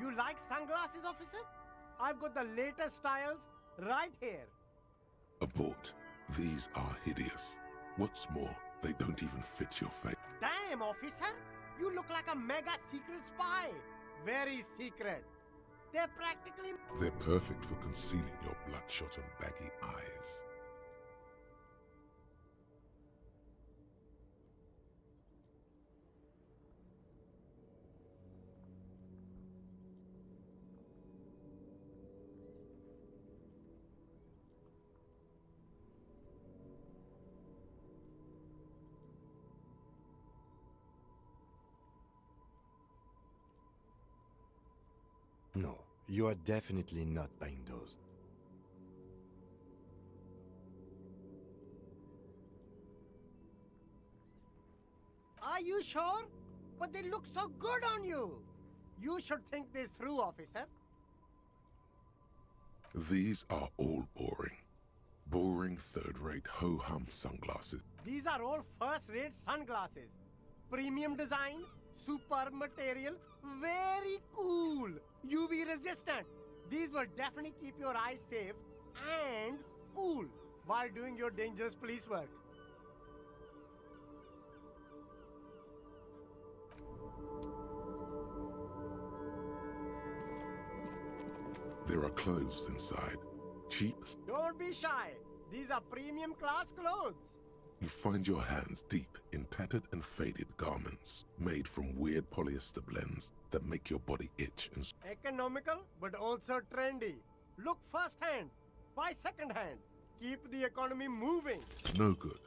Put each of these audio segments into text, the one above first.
You like sunglasses, officer? I've got the latest styles right here. Abort. These are hideous. What's more, they don't even fit your face. Damn, officer! You look like a mega secret spy. Very secret. They're practically... They're perfect for concealing your bloodshot and baggy eyes. No, you are definitely not buying those. Are you sure? But they look so good on you. You should think this through, officer. These are all boring. Boring third-rate ho-hum sunglasses. These are all first-rate sunglasses. Premium design, super material, very cool. UV resistant. These will definitely keep your eyes safe and cool while doing your dangerous police work. There are clothes inside. Cheap. Don't be shy. These are premium class clothes. You find your hands deep in tattered and faded garments made from weird polyester blends that make your body itch and... Economical, but also trendy. Look firsthand, buy secondhand. Keep the economy moving. No good.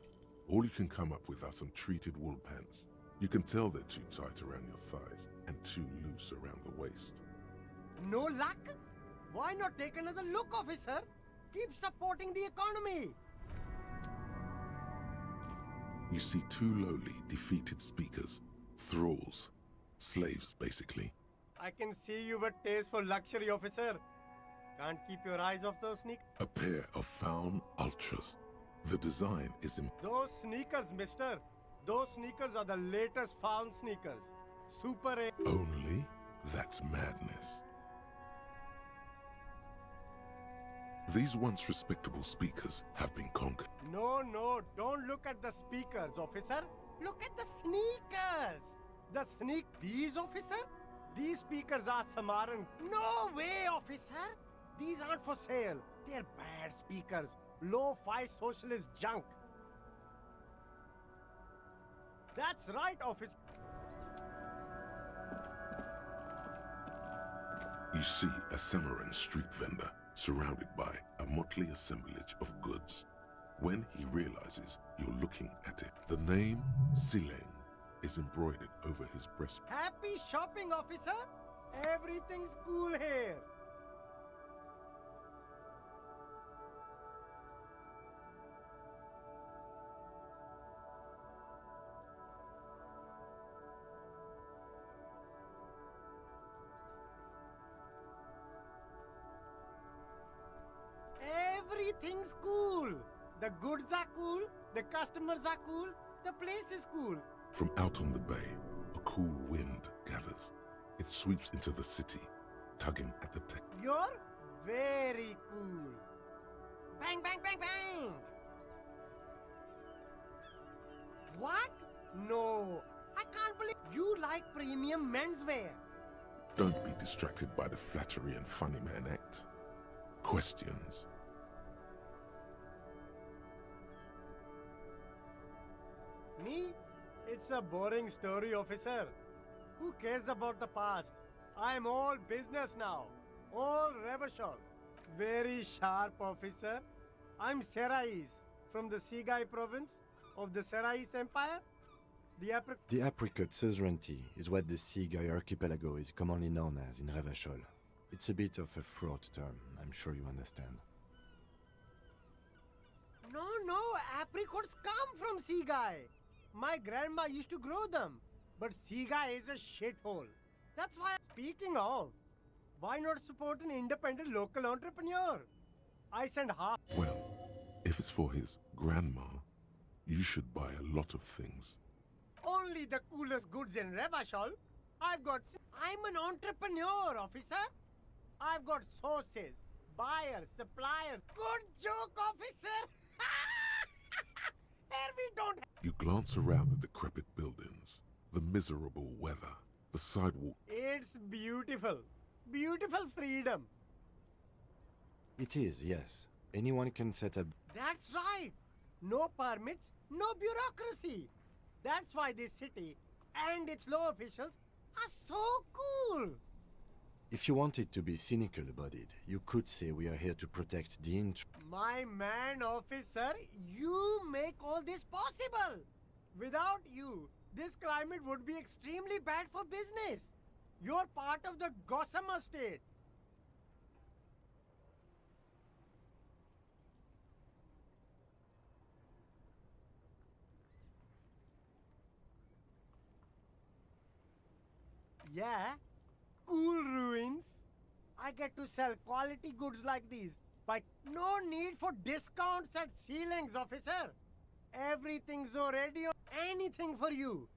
All you can come up with are some treated wool pants. You can tell they're too tight around your thighs and too loose around the waist. No luck? Why not take another look, officer? Keep supporting the economy. You see two lowly, defeated speakers. Thralls. Slaves, basically. I can see you've a taste for luxury, officer. Can't keep your eyes off those sneakers. A pair of Faun Ultras. The design is... Those sneakers, mister. Those sneakers are the latest Faun sneakers. Super A. Only? That's madness. These once respectable speakers have been conquered. No, don't look at the speakers, officer. Look at the sneakers. These, officer? These speakers are Samaran. No way, officer. These aren't for sale. They're bad speakers. Low-fi socialist junk. That's right, officer. You see a Samaran street vendor surrounded by a motley assemblage of goods. When he realizes you're looking at it, the name Sileng is embroidered over his breast. Happy shopping, officer. Everything's cool here. Everything's cool. The goods are cool, the customers are cool, the place is cool. From out on the bay, a cool wind gathers. It sweeps into the city, tugging at the tech. You're very cool. Bang, bang, bang, bang! What? No, I can't believe you like premium menswear. Don't be distracted by the flattery and funny man act. Questions. Me? It's a boring story, officer. Who cares about the past? I'm all business now. All Revachol. Very sharp, officer. I'm Serais, from the Sigai province of the Serais Empire. The apricot suzerainty is what the Sigai archipelago is commonly known as in Revachol. It's a bit of a fraught term, I'm sure you understand. No, apricots come from Sigai. My grandma used to grow them. But Sigai is a shithole. That's why, speaking of, why not support an independent local entrepreneur? I send half. Well, if it's for his grandma, you should buy a lot of things. Only the coolest goods in Revachol. I'm an entrepreneur, officer. I've got sources, buyers, suppliers. Good joke, officer. Here we don't. You glance around the decrepit buildings, the miserable weather, the sidewalk. It's beautiful. Beautiful freedom. It is, yes. Anyone can set up. That's right. No permits, no bureaucracy. That's why this city and its law officials are so cool. If you wanted to be cynical about it, you could say we are here to protect the My man, officer, you make all this possible. Without you, this climate would be extremely bad for business. You're part of the Gossamer state. Yeah, cool ruins. I get to sell quality goods like these. But no need for discounts at ceilings, officer. Everything's already on. Anything for you.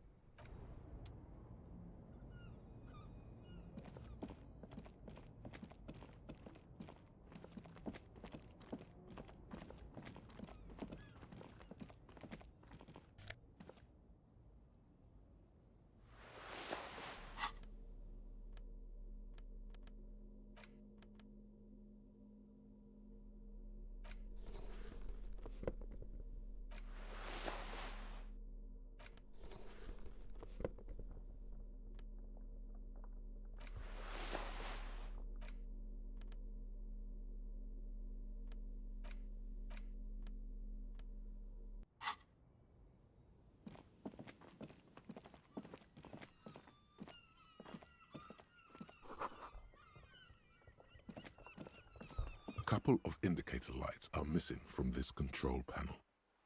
A couple of indicator lights are missing from this control panel.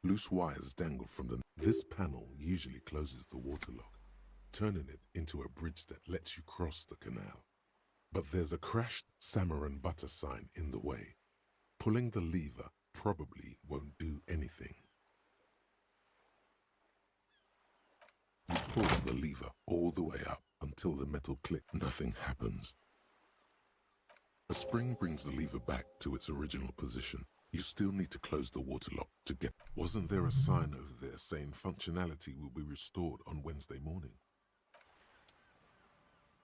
Loose wires dangle from them. This panel usually closes the waterlock, turning it into a bridge that lets you cross the canal. But there's a crashed salmon and butter sign in the way. Pulling the lever probably won't do anything. You pull the lever all the way up until the metal clicks. Nothing happens. A spring brings the lever back to its original position. You still need to close the waterlock to get... Wasn't there a sign over there saying functionality will be restored on Wednesday morning?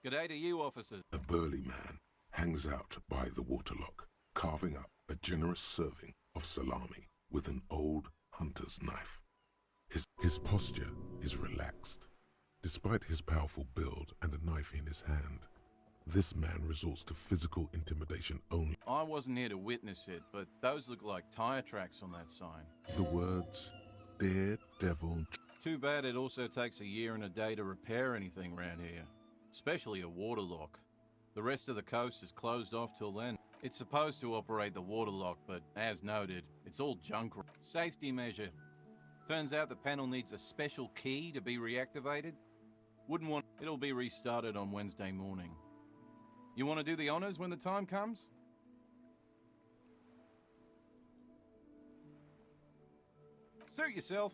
G'day to you, officers. A burly man hangs out by the waterlock, carving up a generous serving of salami with an old hunter's knife. His posture is relaxed. Despite his powerful build and a knife in his hand, this man resorts to physical intimidation only. I wasn't here to witness it, but those look like tire tracks on that sign. The words, Daredevil. Too bad it also takes a year and a day to repair anything around here, especially a waterlock. The rest of the coast is closed off till then. It's supposed to operate the waterlock, but as noted, it's all junk. Safety measure. Turns out the panel needs a special key to be reactivated. Wouldn't want... It'll be restarted on Wednesday morning. You want to do the honors when the time comes? Suit yourself.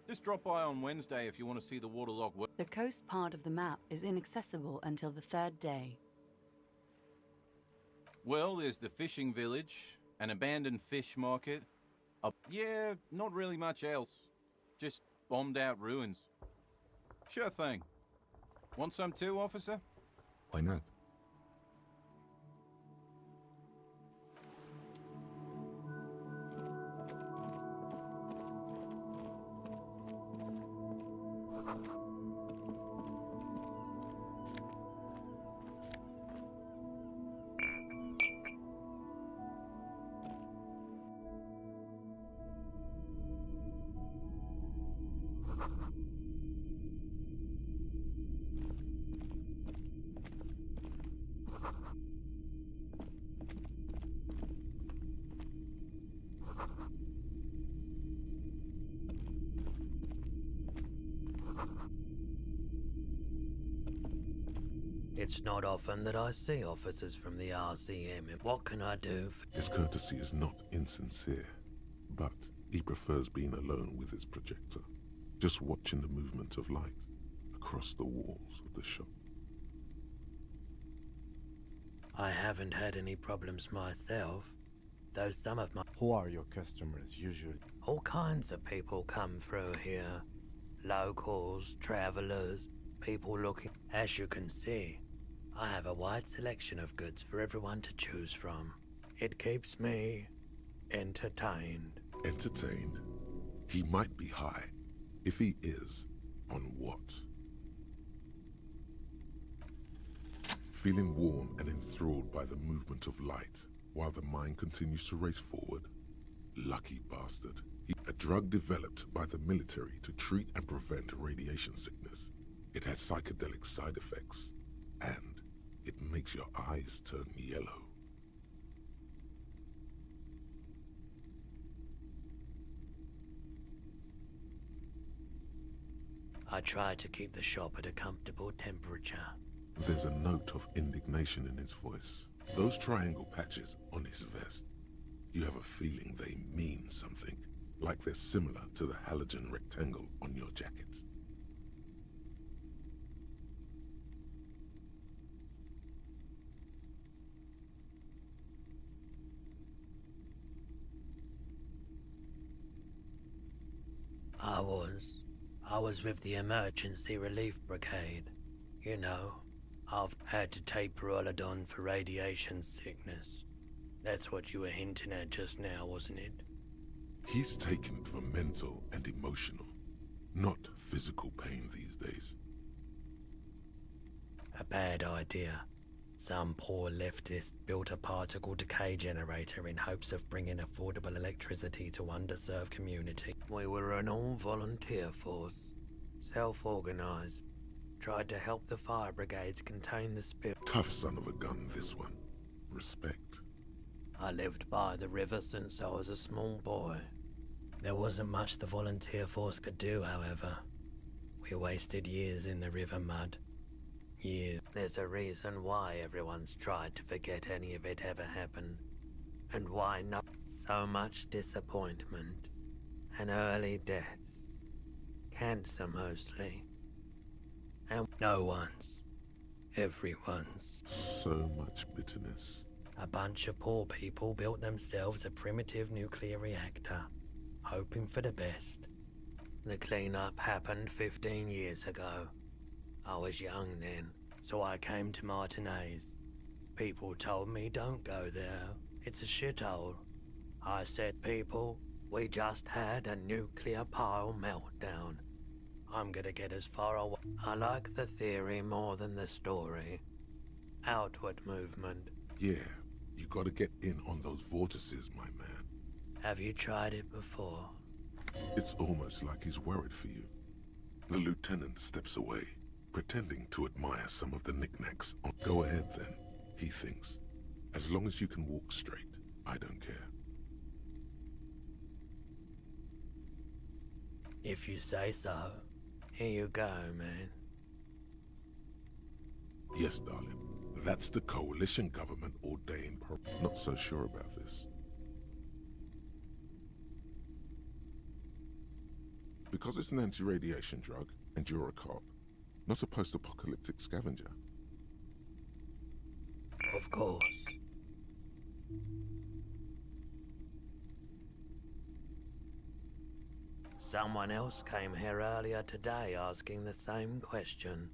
Just drop by on Wednesday if you want to see the waterlock work. The coast part of the map is inaccessible until the third day. Well, there's the fishing village, an abandoned fish market. Yeah, not really much else. Just bombed out ruins. Sure thing. Want some too, officer? Why not? It's not often that I see officers from the RCM. What can I do for... His courtesy is not insincere, but he prefers being alone with his projector, just watching the movement of light across the walls of the shop. I haven't had any problems myself, though some of my... Who are your customers usually? All kinds of people come through here. Locals, travelers, people looking... As you can see, I have a wide selection of goods for everyone to choose from. It keeps me entertained. Entertained? He might be high. If he is, on what? Feeling warm and enthralled by the movement of light, while the mind continues to race forward? Lucky bastard. A drug developed by the military to treat and prevent radiation sickness. It has psychedelic side effects, and it makes your eyes turn yellow. I try to keep the shop at a comfortable temperature. There's a note of indignation in his voice. Those triangle patches on his vest, you have a feeling they mean something, like they're similar to the halogen rectangle on your jacket. I was with the Emergency Relief Brigade. You know, I've had to take Perolidon for radiation sickness. That's what you were hinting at just now, wasn't it? He's taken for mental and emotional, not physical pain these days. A bad idea. Some poor leftist built a particle decay generator in hopes of bringing affordable electricity to underserved community. We were an all-volunteer force, self-organized, tried to help the fire brigades contain the spill. Tough son of a gun, this one. Respect. I lived by the river since I was a small boy. There wasn't much the volunteer force could do, however. We wasted years in the river mud. Years. There's a reason why everyone's tried to forget any of it ever happened. And why not so much disappointment and early deaths. Cancer mostly. And no one's. Everyone's. So much bitterness. A bunch of poor people built themselves a primitive nuclear reactor, hoping for the best. The cleanup happened 15 years ago. I was young then, so I came to Martinez. People told me don't go there, it's a shithole. I said, people, we just had a nuclear pile meltdown. I'm gonna get as far away. I like the theory more than the story. Outward movement. Yeah, you gotta get in on those vortices, my man. Have you tried it before? It's almost like he's worried for you. The lieutenant steps away, pretending to admire some of the knickknacks. Go ahead then, he thinks. As long as you can walk straight, I don't care. If you say so. Here you go, man. Yes, darling. That's the coalition government ordained. Not so sure about this. Because it's an anti-radiation drug, and you're a cop, not a post-apocalyptic scavenger. Of course. Someone else came here earlier today asking the same question.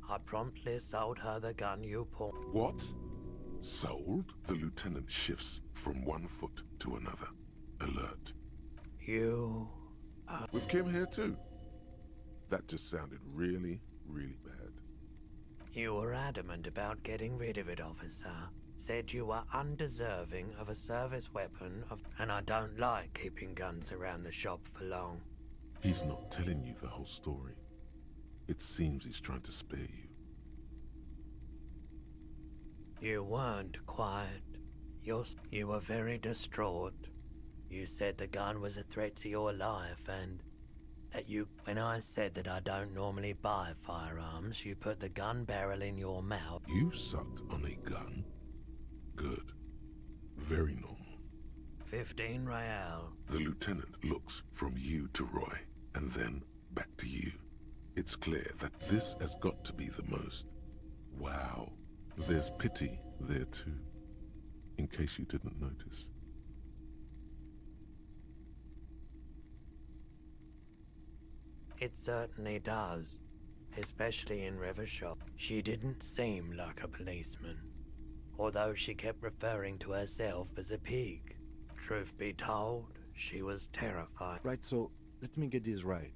I promptly sold her the gun you pulled. What? Sold? The lieutenant shifts from one foot to another. Alert. You... With Kim here too. That just sounded really, really bad. You were adamant about getting rid of it, officer. Said you were undeserving of a service weapon and I don't like keeping guns around the shop for long. He's not telling you the whole story. It seems he's trying to spare you. You weren't quiet. You were very distraught. You said the gun was a threat to your life and that when I said that I don't normally buy firearms, you put the gun barrel in your mouth. You sucked on a gun? Good. Very normal. 15 real. The lieutenant looks from you to Roy, and then back to you. It's clear that this has got to be the most. Wow. There's pity there too, in case you didn't notice. It certainly does, especially in Rivershop. She didn't seem like a policeman, although she kept referring to herself as a pig. Truth be told, she was terrified. Right, so let me get this right.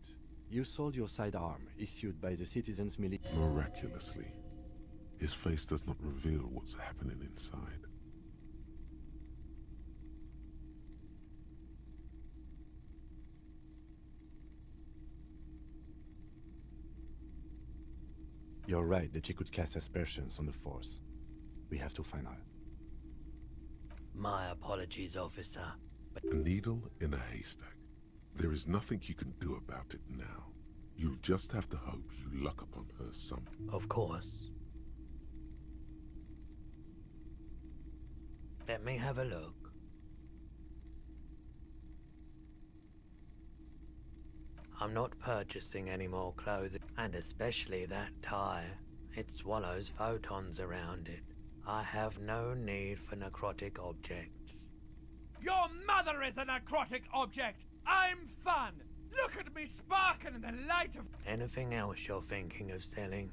You sold your sidearm, issued by the citizens' militia. Miraculously, his face does not reveal what's happening inside. You're right that she could cast aspersions on the Force. We have to find her. My apologies, officer. A needle in a haystack. There is nothing you can do about it now. You'll just have to hope you luck upon her somehow. Of course. Let me have a look. I'm not purchasing any more clothing, and especially that tie. It swallows photons around it. I have no need for necrotic objects. Your mother is a necrotic object! I'm fun! Look at me sparking in the light of... Anything else you're thinking of selling?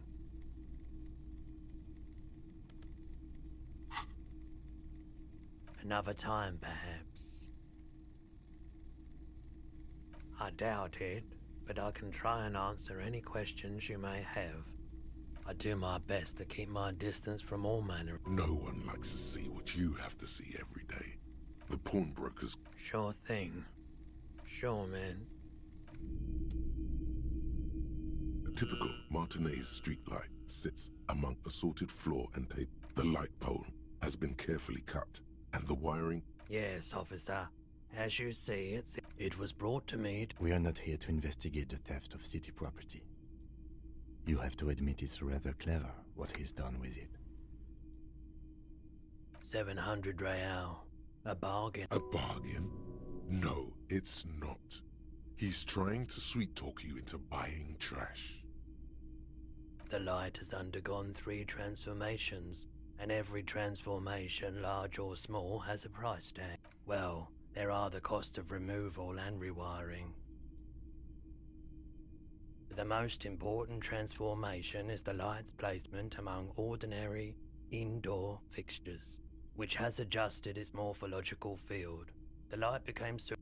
Another time, perhaps. I doubt it, but I can try and answer any questions you may have. I do my best to keep my distance from all manner. No one likes to see what you have to see every day. The pawnbrokers. Sure thing. Sure, man. A typical Martinez streetlight sits among assorted floor and tape. The light pole has been carefully cut, and the wiring. Yes, officer. As you see, it was brought to me. We are not here to investigate the theft of city property. You have to admit it's rather clever what he's done with it. 700 real. A bargain. A bargain? No, it's not. He's trying to sweet-talk you into buying trash. The light has undergone 3 transformations, and every transformation, large or small, has a price tag. Well, there are the cost of removal and rewiring. The most important transformation is the light's placement among ordinary indoor fixtures, which has adjusted its morphological field. The light became so...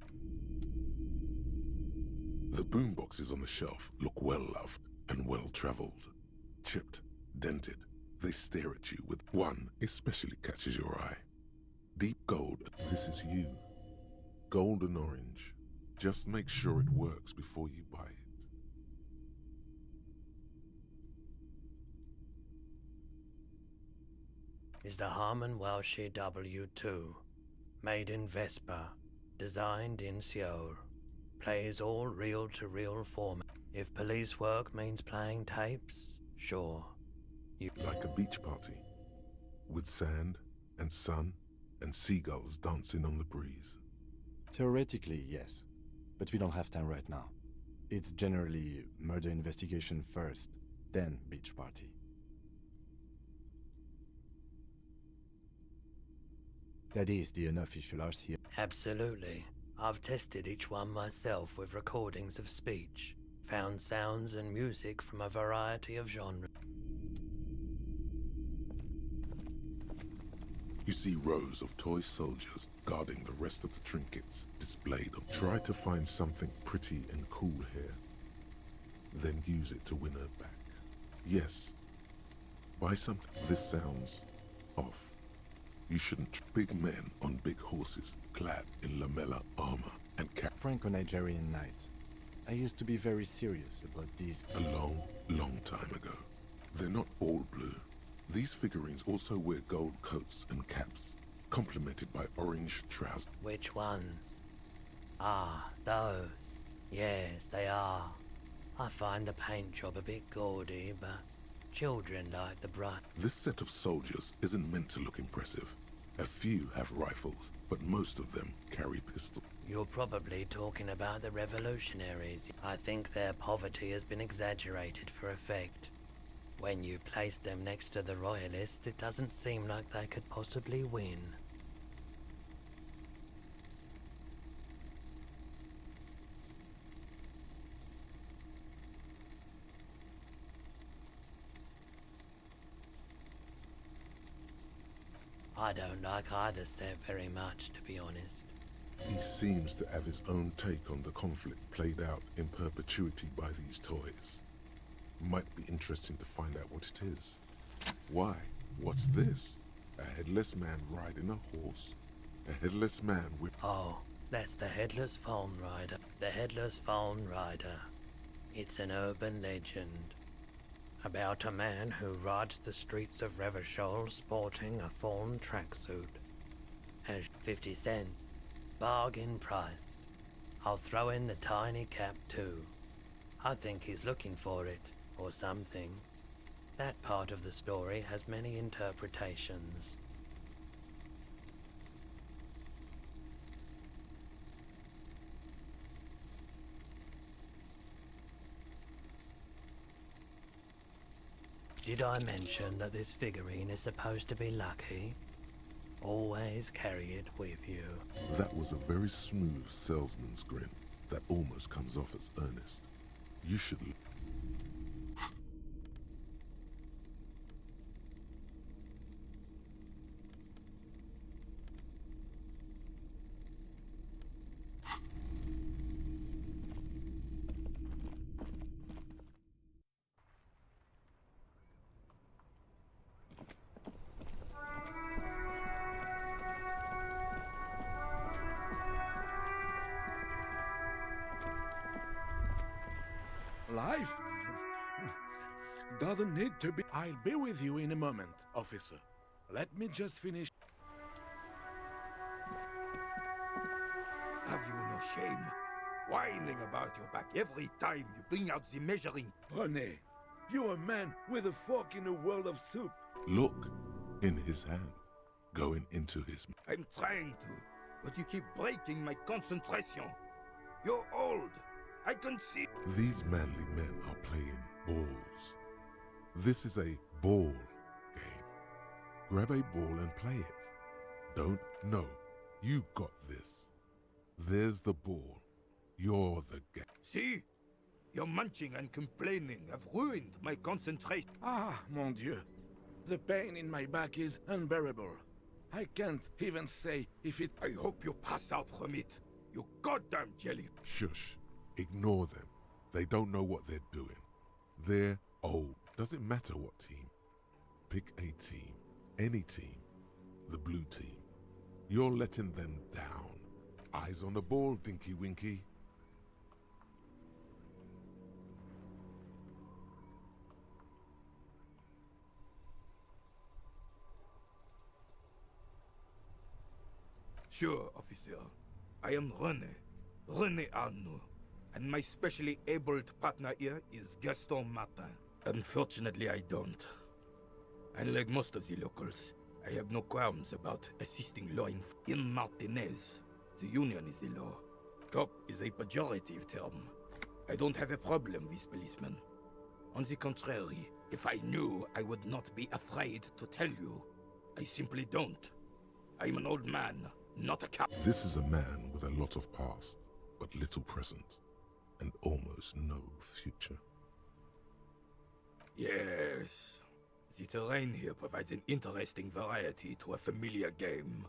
The boomboxes on the shelf look well-loved and well-traveled. Chipped, dented, they stare at you with one especially catches your eye. Deep gold, this is you. Golden orange. Just make sure it works before you buy it. Is the Harman Welshie W2, made in Vespa, designed in Seoul, plays all reel-to-reel format. If police work means playing tapes, sure. Like a beach party, with sand and sun and seagulls dancing on the breeze. Theoretically, yes, but we don't have time right now. It's generally murder investigation first, then beach party. That is the unofficial RCA. Absolutely. I've tested each one myself with recordings of speech, found sounds and music from a variety of genres. You see rows of toy soldiers guarding the rest of the trinkets displayed. Try to find something pretty and cool here, then use it to win her back. Yes, buy something. This sounds off. You shouldn't. Big men on big horses, clad in lamella armor and Franco-Nigerian knights. I used to be very serious about these. A long, long time ago. They're not all blue. These figurines also wear gold coats and caps, complemented by orange trousers. Which ones? Ah, those. Yes, they are. I find the paint job a bit gaudy, but children like the bright. This set of soldiers isn't meant to look impressive. A few have rifles, but most of them carry pistols. You're probably talking about the revolutionaries. I think their poverty has been exaggerated for effect. When you place them next to the Royalists, it doesn't seem like they could possibly win. I don't like either set very much, to be honest. He seems to have his own take on the conflict played out in perpetuity by these toys. Might be interesting to find out what it is. Why? What's this? A headless man riding a horse? A headless man with... Oh, that's the Headless Phone Rider. The Headless Phone Rider. It's an urban legend about a man who rides the streets of Revachol sporting a fawn tracksuit. Has 50 cents. Bargain price. I'll throw in the tiny cap too. I think he's looking for it, or something. That part of the story has many interpretations. Did I mention that this figurine is supposed to be lucky? Always carry it with you. That was a very smooth salesman's grin that almost comes off as earnest. You should... Life doesn't need to be... I'll be with you in a moment, officer. Let me just finish... Have you no shame? Whining about your back every time you bring out the measuring... René, you're a man with a fork in a world of soup. Look, in his hand, going into his... I'm trying to, but you keep breaking my concentration. You're old. I can see... These manly men are playing balls. This is a ball game. Grab a ball and play it. Don't, no, you got this. There's the ball. You're the guy. See? Your munching and complaining have ruined my concentration. Ah, mon Dieu. The pain in my back is unbearable. I can't even say if it... I hope you pass out from it. You goddamn jelly. Shush. Ignore them. They don't know what they're doing. They're old. Doesn't matter what team. Pick a team. Any team. The blue team. You're letting them down. Eyes on the ball, Dinky Winky. Sure, officer. I am René Arnaud. And my specially abled partner here is Gaston Martin. Unfortunately, I don't. Unlike most of the locals, I have no qualms about assisting law in Martinez. The union is the law. Cop is a pejorative term. I don't have a problem with policemen. On the contrary, if I knew, I would not be afraid to tell you. I simply don't. I'm an old man, not a cop. This is a man with a lot of past, but little present. And almost no future. Yes. The terrain here provides an interesting variety to a familiar game.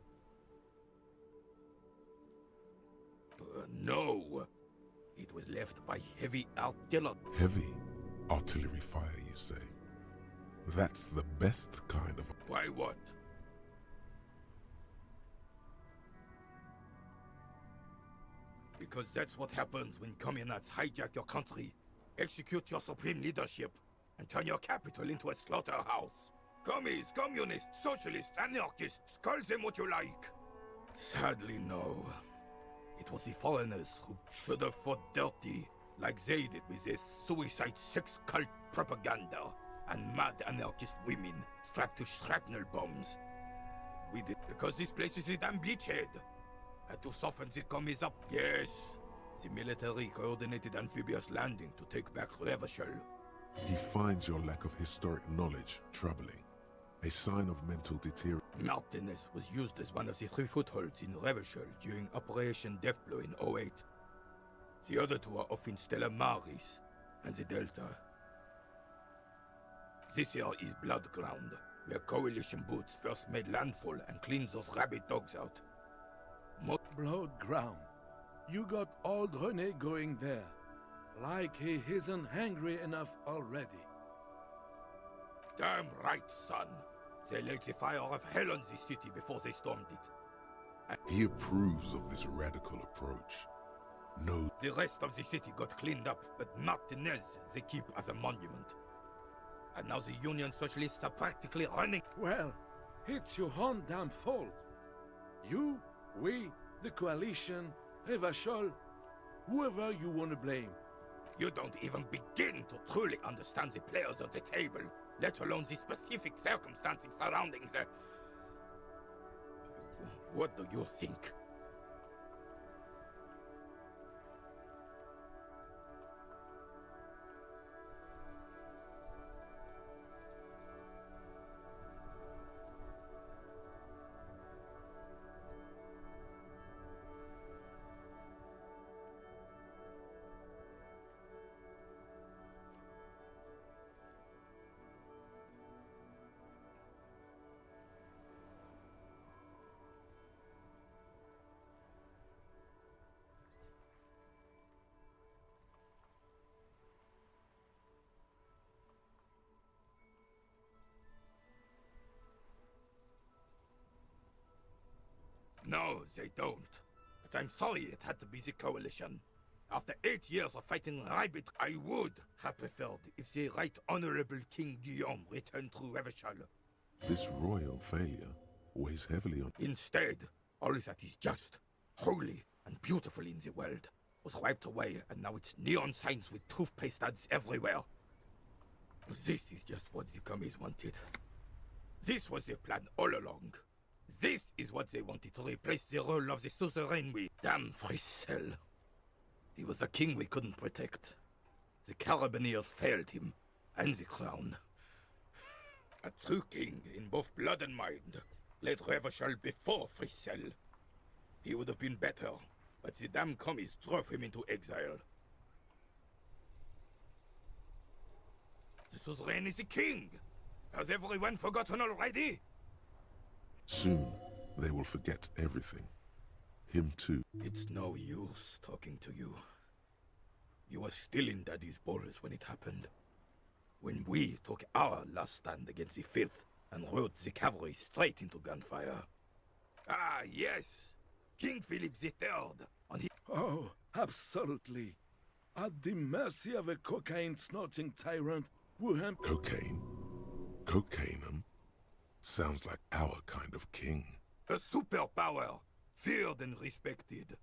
No. It was left by heavy artillery. Heavy artillery fire, you say? That's the best kind of... Why what? Because that's what happens when communards hijack your country, execute your supreme leadership, and turn your capital into a slaughterhouse. Commies, communists, socialists, anarchists, call them what you like. Sadly, no. It was the foreigners who should have fought dirty, like they did with their suicide sex cult propaganda and mad anarchist women strapped to shrapnel bombs. We did because this place is a damn beachhead. And to soften the commies up, yes, the military coordinated amphibious landing to take back Revachol. He finds your lack of historic knowledge troubling, a sign of mental deterioration. Martinez was used as one of the 3 footholds in Revachol during Operation Deathblow in '08. The other 2 are off in Stella Maris and the Delta. This here is Blood Ground, where Coalition boots first made landfall and cleaned those rabid dogs out. Blood ground. You got old René going there. Like he isn't hungry enough already. Damn right, son. They lit the fire of hell on the city before they stormed it. He approves of this radical approach. No, The rest of the city got cleaned up, but Martinez they keep as a monument. And now the Union Socialists are practically running. Well, it's your own damn fault. You, we, the Coalition, Revachol, whoever you want to blame. You don't even begin to truly understand the players at the table, let alone the specific circumstances surrounding the... What do you think? No, they don't. But I'm sorry it had to be the Coalition. After 8 years of fighting Rabbit, I would have preferred if the Right Honorable King Guillaume returned to Revachol. this royal failure weighs heavily on... Instead, all that is just, holy, and beautiful in the world was wiped away, and now it's neon signs with toothpaste ads everywhere. This is just what the commies wanted. This was their plan all along. This is what they wanted to replace the role of the suzerain with. Damn Frissel. He was a king we couldn't protect. The Carabineers failed him, and the crown. A true king in both blood and mind led Revachol before Frissel. He would have been better, but the damn commies drove him into exile. The suzerain is the king! Has everyone forgotten already? Soon, they will forget everything. Him too. It's no use talking to you. You were still in Daddy's balls when it happened. When we took our last stand against the filth and rode the cavalry straight into gunfire. Ah, yes! King Philip III on his... Oh, absolutely. At the mercy of a cocaine-snorting tyrant who Cocaine? Cocainum? Sounds like our kind of king. A superpower, feared and respected.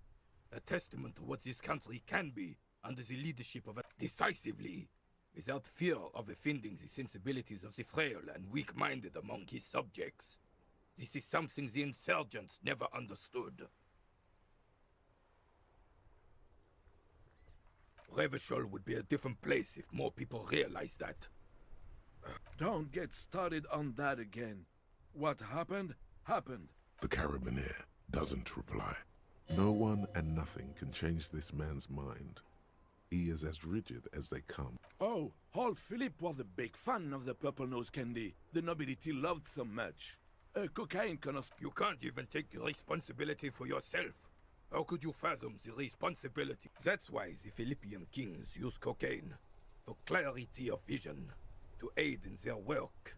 A testament to what this country can be under the leadership of a... Decisively, without fear of offending the sensibilities of the frail and weak-minded among his subjects. This is something the insurgents never understood. Revachol would be a different place if more people realized that. Don't get started on that again. What happened, happened. The Carabinier doesn't reply. No one and nothing can change this man's mind. He is as rigid as they come. Oh, old Philip was a big fan of the purple nose candy the nobility loved so much. Cocaine cannot... You can't even take responsibility for yourself. How could you fathom the responsibility? That's why the Philippian kings use cocaine. For clarity of vision. To aid in their work.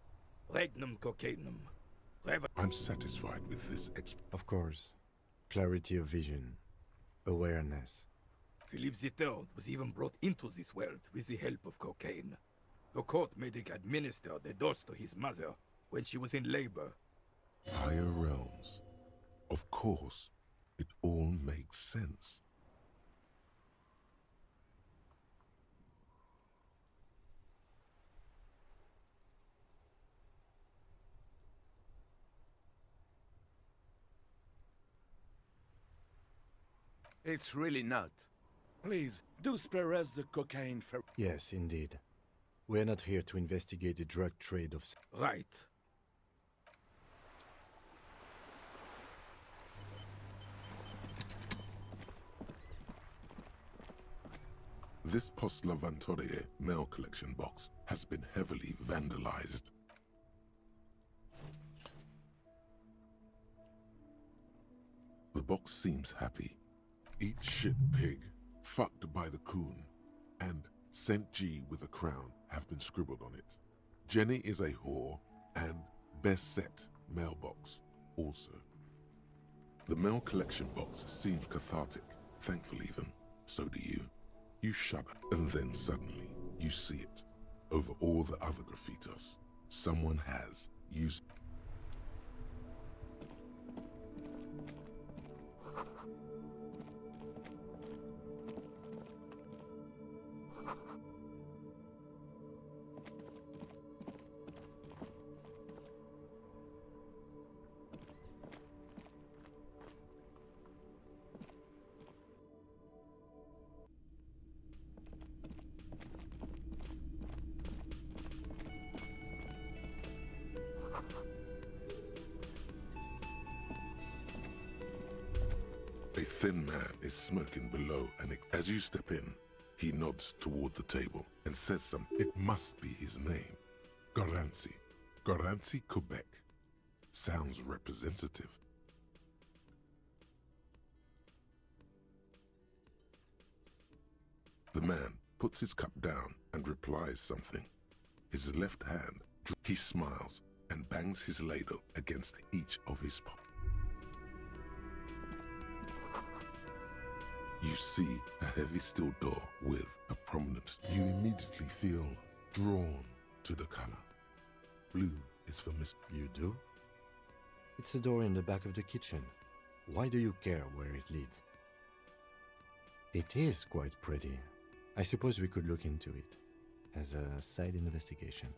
Regnum cocainum. I'm satisfied with this Of course. Clarity of vision. Awareness. Philip III was even brought into this world with the help of cocaine. The court made him administer the dose to his mother when she was in labor. higher realms. Of course, it all makes sense. It's really not. Please, do spare us the cocaine for... Yes, indeed. We're not here to investigate the drug trade of... Right. This Post Lavantorie mail collection box has been heavily vandalized. The box seems happy. Eat shit pig, fucked by the coon, and Saint G with a crown have been scribbled on it. Jenny is a whore, and best set mailbox also. The mail collection box seems cathartic, thankful even. So do you. You shudder, and then suddenly you see it. Over all the other graffitos, someone has used... A thin man is smoking below, and as you step in, he nods toward the table and says something. It must be his name. Garanzi. Garanzi, Quebec. Sounds representative. The man puts his cup down and replies something. His left hand, he smiles and bangs his ladle against each of his pockets. You see a heavy steel door with a prominent. You immediately feel drawn to the color. Blue is for Miss. You do? It's a door in the back of the kitchen. Why do you care where it leads? It is quite pretty. I suppose we could look into it as a side investigation.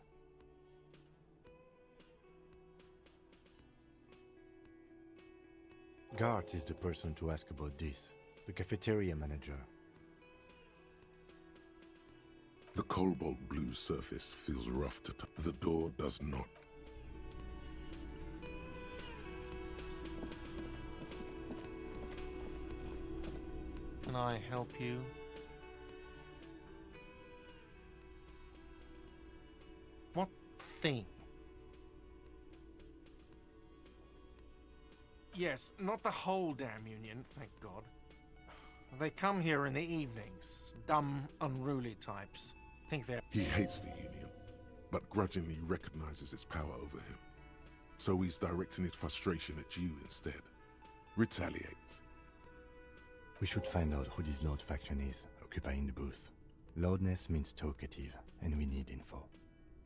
Gart is the person to ask about this. The cafeteria manager. The cobalt blue surface feels rough to touch. The door does not. Can I help you? What thing? Yes, not the whole damn union, thank God. They come here in the evenings. Dumb, unruly types. Think they're... He hates the union, but grudgingly recognizes its power over him. So he's directing his frustration at you instead. Retaliate. We should find out who this Lord faction is, occupying the booth. Loudness means talkative, and we need info.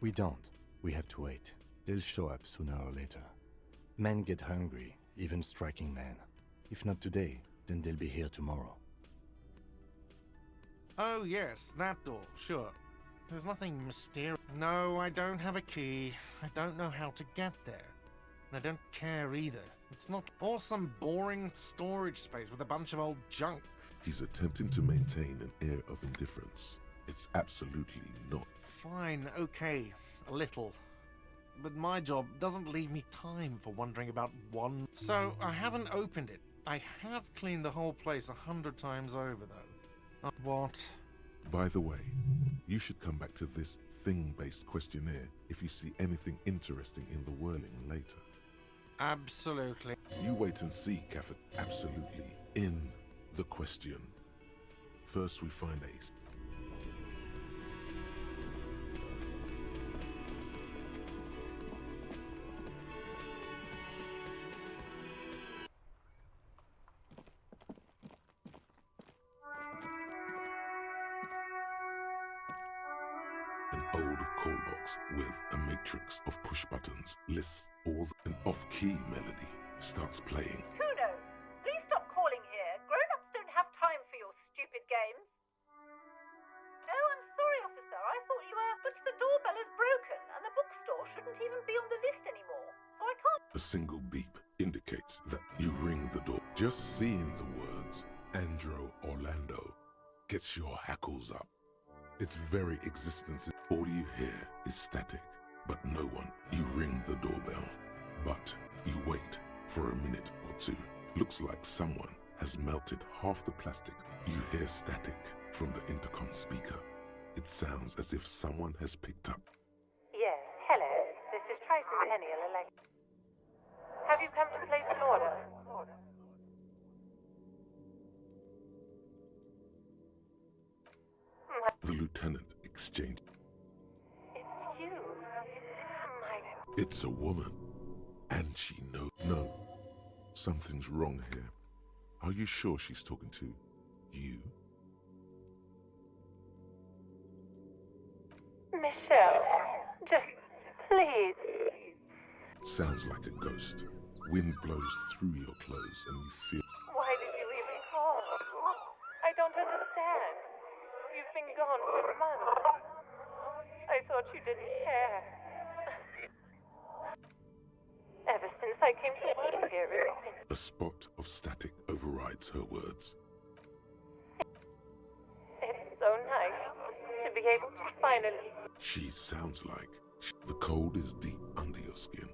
We don't. We have to wait. They'll show up sooner or later. Men get hungry, even striking men. If not today, then they'll be here tomorrow. Oh yes, that door, sure. There's nothing mysterious. No, I don't have a key. I don't know how to get there. And I don't care either. It's not... Or some boring storage space with a bunch of old junk. He's attempting to maintain an air of indifference. It's absolutely not. Fine, okay, a little. But my job doesn't leave me time for wondering about one... So, I haven't opened it. I have cleaned the whole place 100 times over, though. What? By the way, you should come back to this thing-based questionnaire if you see anything interesting in the whirling later. Absolutely. You wait and see, Cafford. Absolutely. In the question. First we find Ace. An old call box with a matrix of push buttons lists all an off-key melody starts playing. Kuno, please stop calling here. Grown-ups don't have time for your stupid games. Oh, I'm sorry, officer. I thought you were... But the doorbell is broken, and the bookstore shouldn't even be on the list anymore. So I can't... A single beep indicates that you ring the door. Just seeing the words Andro Orlando gets your hackles up. Its very existence is All you hear is static, but no one. You ring the doorbell, but you wait for a minute or two. Looks like someone has melted half the plastic. You hear static from the intercom speaker. It sounds as if someone has picked up. Yes, hello. This is Triton Penniel Elect. Have you come to place an order? The lieutenant exchanged. It's you. It's a woman, and she knows. No, something's wrong here. Are you sure she's talking to you? Michelle, just please. Sounds like a ghost. Wind blows through your clothes and you feel... Why did you even call? I don't understand. You've been gone for months. I thought you didn't care. Ever since I came to work here, it's been... A spot of static overrides her words. It's so nice to be able to finally... She sounds like... The cold is deep under your skin,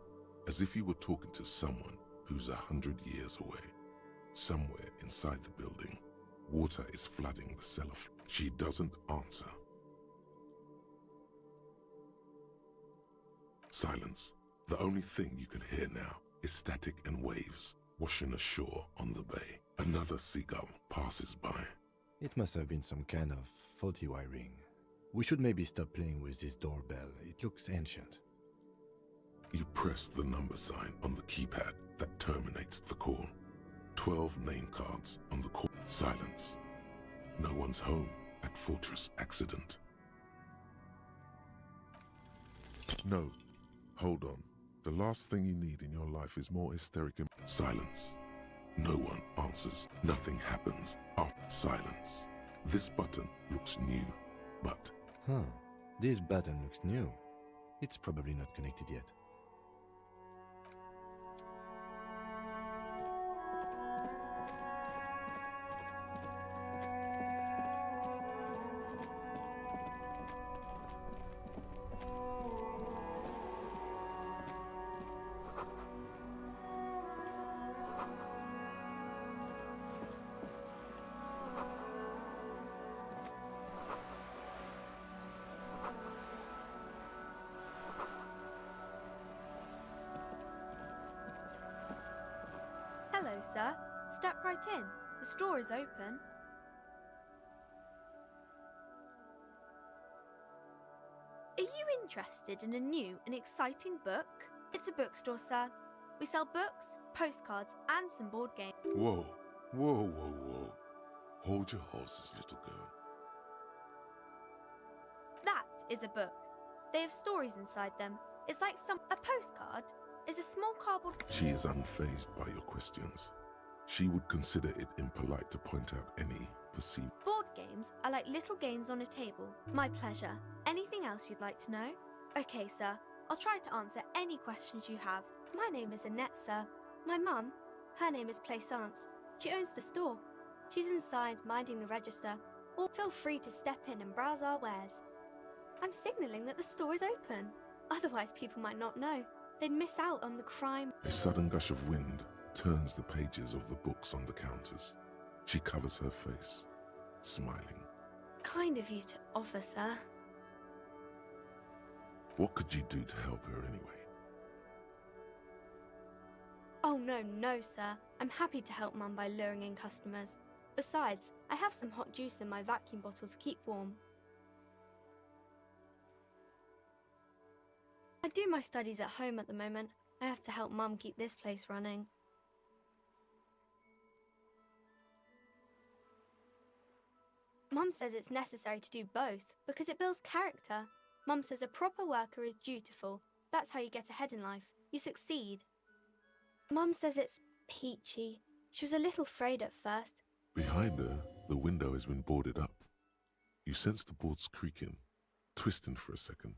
as if you were talking to someone who's 100 years away. Somewhere inside the building, water is flooding the cellar. She doesn't answer. Silence. The only thing you can hear now is static and waves washing ashore on the bay. Another seagull passes by. It must have been some kind of faulty wiring. We should maybe stop playing with this doorbell. It looks ancient. You press the number sign on the keypad that terminates the call. 12 name cards on the call. Silence. No one's home at Fortress Accident. No. Hold on. The last thing you need in your life is more hysteric... Silence. No one answers. Nothing happens. Silence. This button looks new, but... Huh. This button looks new. It's probably not connected yet. Hello, sir. Step right in. The store is open. Are you interested in a new and exciting book? It's a bookstore, sir. We sell books, postcards, and some board games. Whoa. Whoa, whoa, whoa. Hold your horses, little girl. That is a book. They have stories inside them. It's like a postcard is a small cardboard... She is unfazed by your questions. She would consider it impolite to point out any perceived... Board games are like little games on a table. My pleasure. Anything else you'd like to know? Okay, sir. I'll try to answer any questions you have. My name is Annette, sir. My mum, her name is Plaisance. She owns the store. She's inside, minding the register. Or feel free to step in and browse our wares. I'm signalling that the store is open. Otherwise, people might not know. They'd miss out on the crime. A sudden gush of wind turns the pages of the books on the counters. She covers her face, smiling. Kind of you to offer, sir. What could you do to help her anyway? Oh, no, sir. I'm happy to help Mum by luring in customers. Besides, I have some hot juice in my vacuum bottle to keep warm. I do my studies at home at the moment. I have to help Mum keep this place running. Mum says it's necessary to do both because it builds character. Mum says a proper worker is dutiful. That's how you get ahead in life. You succeed. Mum says it's peachy. She was a little afraid at first. Behind her, the window has been boarded up. You sense the boards creaking, twisting for a second.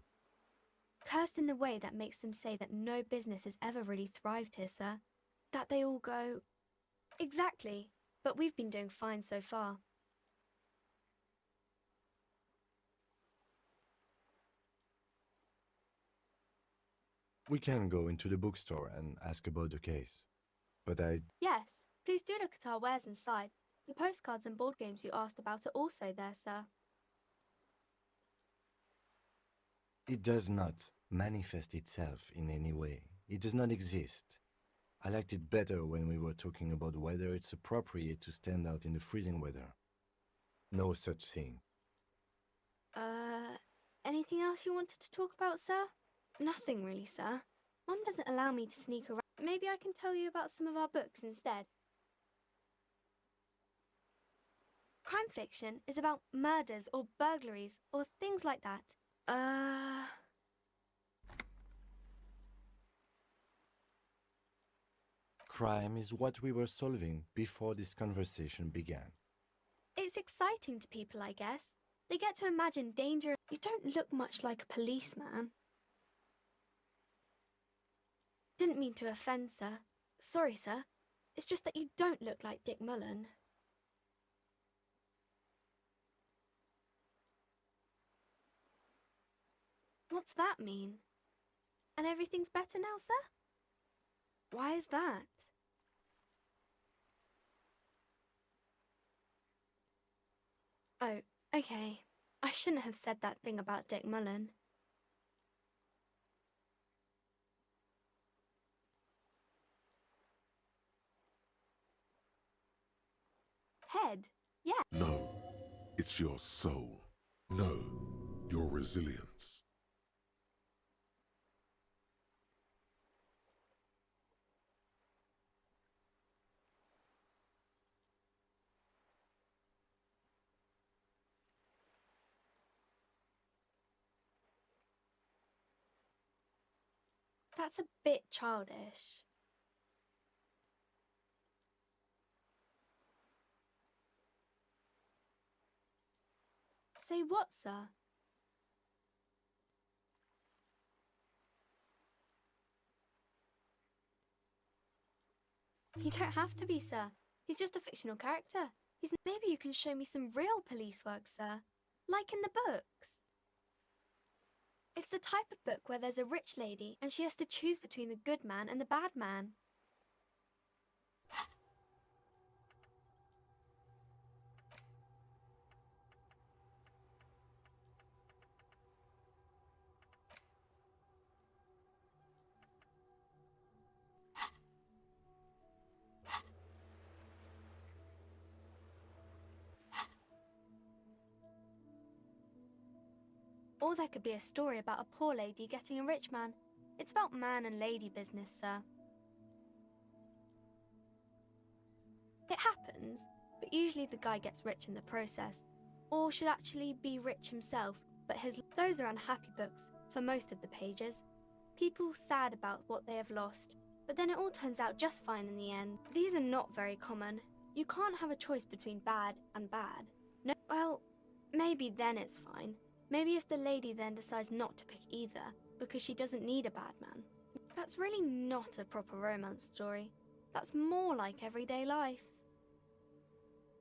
Cursed in the way that makes them say that no business has ever really thrived here, sir. That they all go... Exactly. But we've been doing fine so far. We can go into the bookstore and ask about the case. But Yes, please do look at our wares inside. The postcards and board games you asked about are also there, sir. It does not manifest itself in any way. It does not exist. I liked it better when we were talking about whether it's appropriate to stand out in the freezing weather. No such thing. Anything else you wanted to talk about, sir? Nothing really, sir. Mum doesn't allow me to sneak around. Maybe I can tell you about some of our books instead. Crime fiction is about murders or burglaries or things like that. Crime is what we were solving before this conversation began. It's exciting to people, I guess. They get to imagine danger. You don't look much like a policeman. Didn't mean to offend, sir. Sorry, sir. It's just that you don't look like Dick Mullen. What's that mean? And everything's better now, sir? Why is that? Oh, okay. I shouldn't have said that thing about Dick Mullen. Head? Yeah. No, it's your soul. No, your resilience. That's a bit childish. Say what, sir? You don't have to be, sir. He's just a fictional character. Maybe you can show me some real police work, sir. Like in the books. It's the type of book where there's a rich lady and she has to choose between the good man and the bad man. Or there could be a story about a poor lady getting a rich man. It's about man and lady business, sir. It happens, but usually the guy gets rich in the process. Or should actually be rich himself, but those are unhappy books for most of the pages. People sad about what they have lost, but then it all turns out just fine in the end. These are not very common. You can't have a choice between bad and bad. No, well, maybe then it's fine. Maybe if the lady then decides not to pick either, because she doesn't need a bad man. That's really not a proper romance story. That's more like everyday life.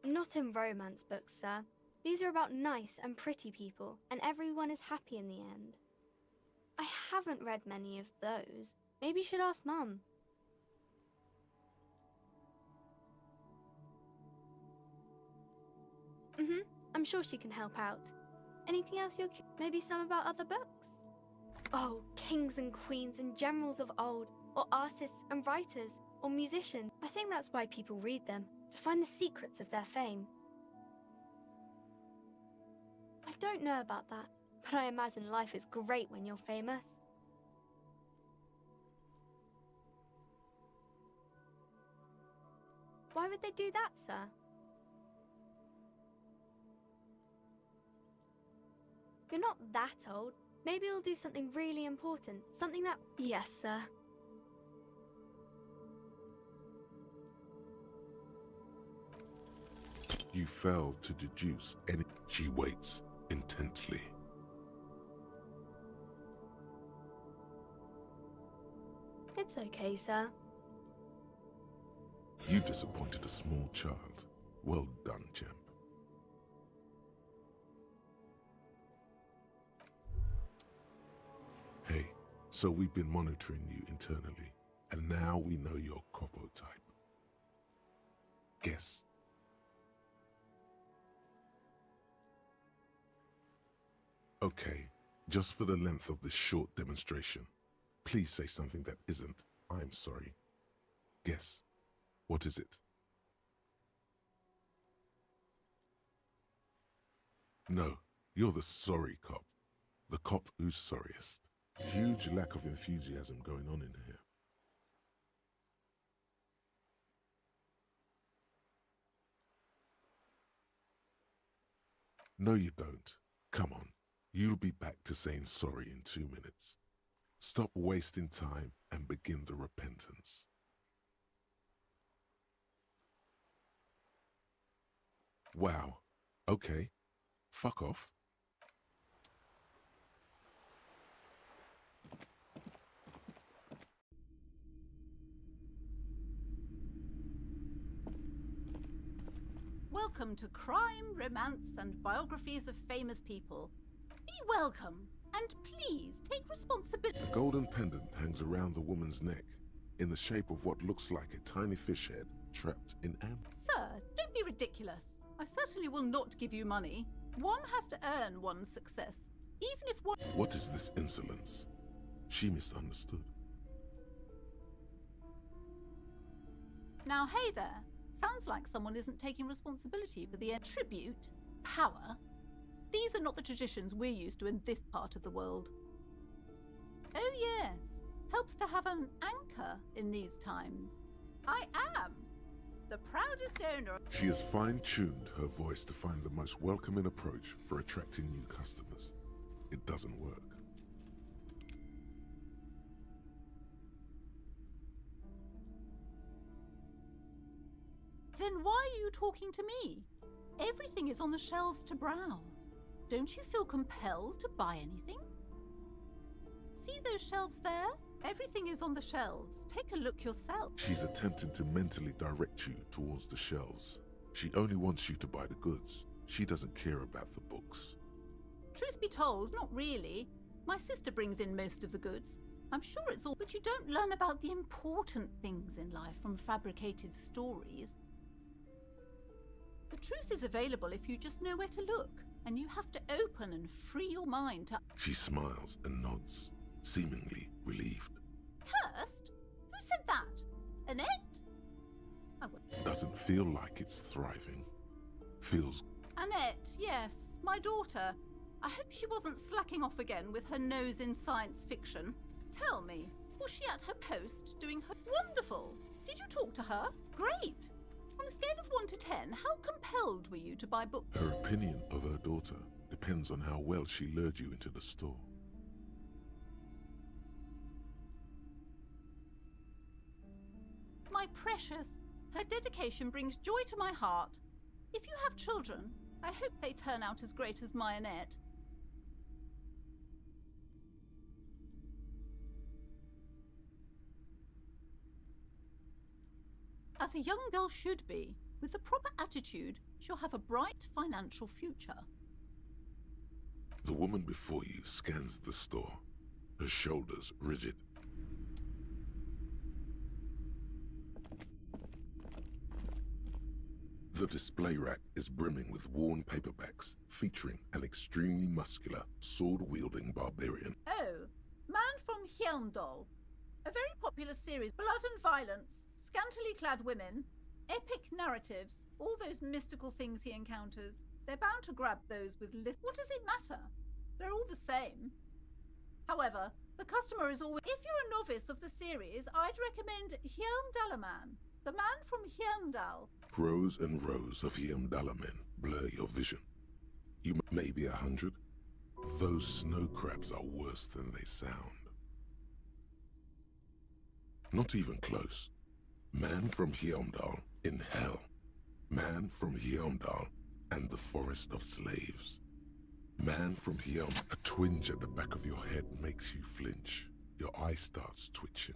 Not in romance books, sir. These are about nice and pretty people, and everyone is happy in the end. I haven't read many of those. Maybe you should ask Mum. I'm sure she can help out. Anything else maybe some about other books? Oh, kings and queens and generals of old, or artists and writers, or musicians. I think that's why people read them, to find the secrets of their fame. I don't know about that, but I imagine life is great when you're famous. Why would they do that, sir? You're not that old. Maybe you'll do something really important. Something that... Yes, sir. You fail to deduce any... She waits intently. It's okay, sir. You disappointed a small child. Well done, Jem. Hey, So we've been monitoring you internally, and now we know your Copo type. Guess. Okay, just for the length of this short demonstration, please say something that isn't, I'm sorry. Guess. What is it? No, you're the sorry cop. The cop who's sorriest. Huge lack of enthusiasm going on in here. No, you don't. Come on. You'll be back to saying sorry in 2 minutes. Stop wasting time and begin the repentance. Wow. Okay. Fuck off. Welcome to Crime, Romance, and Biographies of Famous People. Be welcome, and please take responsibility. A golden pendant hangs around the woman's neck, in the shape of what looks like a tiny fish head trapped in amber. Sir, don't be ridiculous. I certainly will not give you money. One has to earn one's success, even if one... What is this insolence? She misunderstood. Now, hey there. Sounds like someone isn't taking responsibility for the tribute, power. These are not the traditions we're used to in this part of the world. Oh yes, helps to have an anchor in these times. I am the proudest owner. She has fine-tuned her voice to find the most welcoming approach for attracting new customers. It doesn't work. Then why are you talking to me? Everything is on the shelves to browse. Don't you feel compelled to buy anything? See those shelves there? Everything is on the shelves. Take a look yourself. She's attempting to mentally direct you towards the shelves. She only wants you to buy the goods. She doesn't care about the books. Truth be told, not really. My sister brings in most of the goods. I'm sure it's all, but you don't learn about the important things in life from fabricated stories. The truth is available if you just know where to look, and you have to open and free your mind to... She smiles and nods, seemingly relieved. Cursed? Who said that? Annette? Doesn't feel like it's thriving. Feels... Annette, yes, my daughter. I hope she wasn't slacking off again with her nose in science fiction. Tell me, was she at her post doing her... Wonderful! Did you talk to her? Great! On a scale of 1 to 10, how compelled were you to buy books? Her opinion of her daughter depends on how well she lured you into the store. My precious, her dedication brings joy to my heart. If you have children, I hope they turn out as great as my Annette. As a young girl should be, with the proper attitude, she'll have a bright financial future. The woman before you scans the store, her shoulders rigid. The display rack is brimming with worn paperbacks featuring an extremely muscular, sword-wielding barbarian. Oh, Man from Hjelmdal. A very popular series, blood and violence, scantily clad women, epic narratives, all those mystical things he encounters. They're bound to grab those with What does it matter? They're all the same. However, the customer is always... If you're a novice of the series, I'd recommend Hjelmdalaman, the man from Hjelmdal. Rows and rows of Hjelmdalamen blur your vision. You may be 100. Those snow crabs are worse than they sound. Not even close. Man from Hjelmdal in hell. Man from Hjelmdal and the forest of slaves. Man from Hjelm. A twinge at the back of your head makes you flinch. Your eye starts twitching.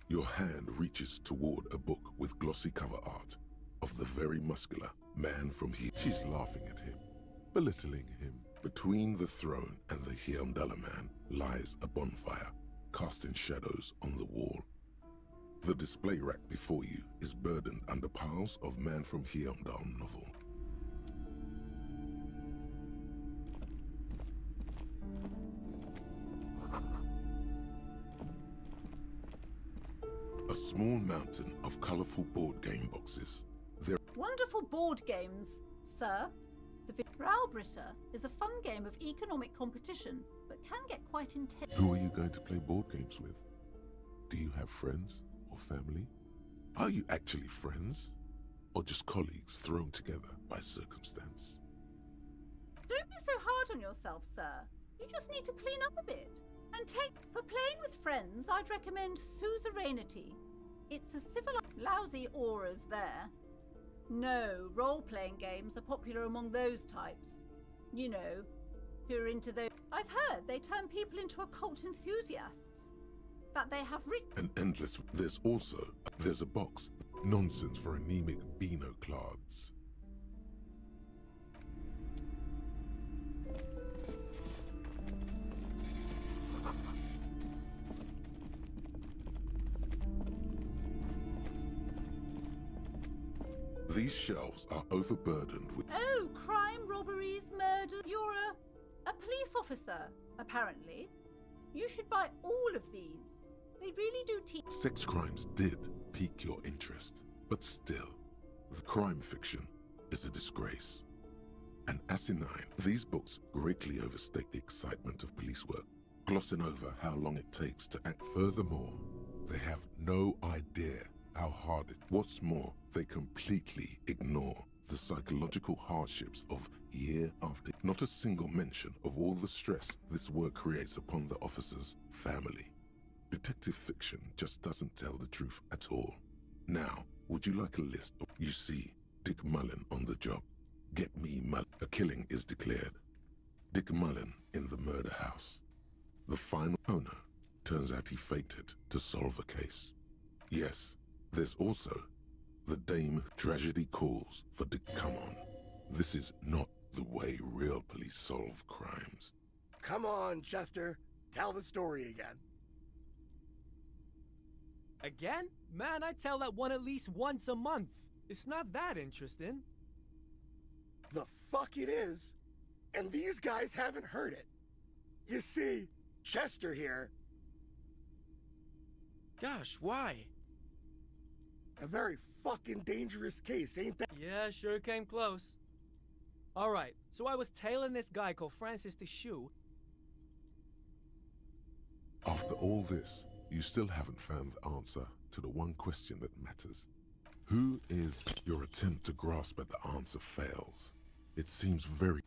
Your hand reaches toward a book with glossy cover art of the very muscular man from Hjelm. She's laughing at him, belittling him. Between the throne and the Hjelmdalaman lies a bonfire, casting shadows on the wall. The display rack before you is burdened under piles of Man from Hyundal novel. A small mountain of colorful board game boxes. There Wonderful board games, sir. The Browbritter is a fun game of economic competition, but can get quite intense. Who are you going to play board games with? Do you have friends or family? Are you actually friends? Or just colleagues thrown together by circumstance? Don't be so hard on yourself, sir. You just need to clean up a bit. And for playing with friends, I'd recommend suzerainty. It's a lousy auras there. No, role-playing games are popular among those types. You know, who are into those. I've heard they turn people into occult enthusiasts. That they have An endless. There's a box. Nonsense for anemic Beano-clads. These shelves are overburdened with... Oh, crime, robberies, murder. You're a police officer, apparently. You should buy all of these. They really do teach... Sex crimes did pique your interest, but still, the crime fiction is a disgrace. And asinine, these books greatly overstate the excitement of police work, glossing over how long it takes to act. Furthermore, they have no idea how hard it... What's more, they completely ignore the psychological hardships of year after. Not a single mention of all the stress this work creates upon the officer's family. Detective fiction just doesn't tell the truth at all. Now, would you like a list? You see Dick Mullen on the job. Get me Mullen. A killing is declared. Dick Mullen in the murder house. The final owner turns out he faked it to solve a case. Yes, there's also the dame. Tragedy calls for Dick. Come on, this is not the way real police solve crimes. Come on, Chester. Tell the story again. Again? Man, I tell that one at least once a month. It's not that interesting. The fuck it is. And these guys haven't heard it. You see, Chester here... Gosh, why? A very fucking dangerous case, ain't that? Yeah, sure came close. Alright, so I was tailing this guy called Francis the Shoe. After all this, you still haven't found the answer to the one question that matters. Who is... Your attempt to grasp at the answer fails. It seems very...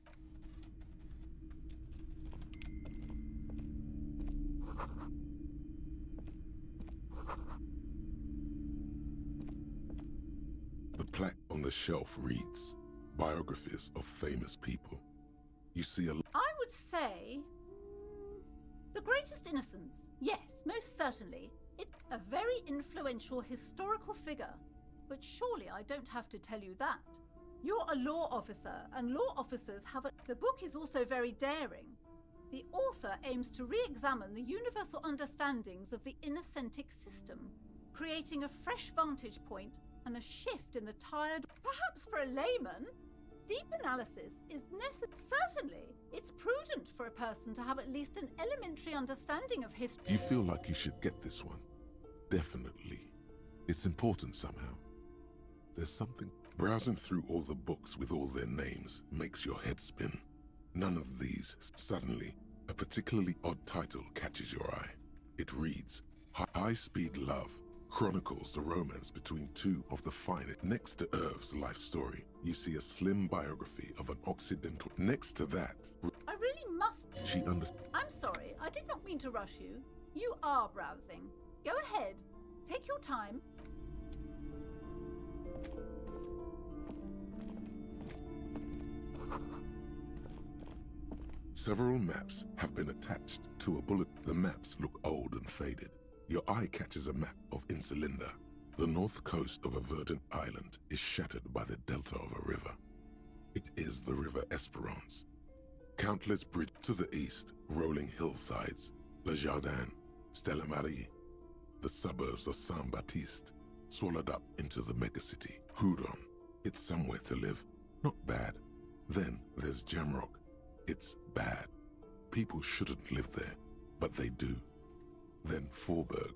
The plaque on the shelf reads, biographies of famous people. You see a... I would say... The Greatest Innocence. Yes, most certainly. It's a very influential historical figure. But surely I don't have to tell you that. You're a law officer, and law officers have a... The book is also very daring. The author aims to re-examine the universal understandings of the innocentic system, creating a fresh vantage point and a shift in the tired... Perhaps for a layman, deep analysis is necessary. Certainly, it's prudent for a person to have at least an elementary understanding of history. You feel like you should get this one. Definitely. It's important somehow. There's something... Browsing through all the books with all their names makes your head spin. None of these. Suddenly, a particularly odd title catches your eye. It reads, High-Speed Love chronicles the romance between two of the finest. Next to Irv's life story, you see a slim biography of an Occidental. Next to that... I really must... She understands. I'm sorry, I did not mean to rush you. You are browsing. Go ahead. Take your time. Several maps have been attached to a bullet. The maps look old and faded. Your eye catches a map of Insulinda. The north coast of a verdant island is shattered by the delta of a river. It is the River Esperance. Countless bridges to the east, rolling hillsides, Le Jardin, Stella Marie, the suburbs of Saint Baptiste, swallowed up into the megacity. Hudon, it's somewhere to live. Not bad. Then there's Jamrock. It's bad. People shouldn't live there, but they do. Then Forberg.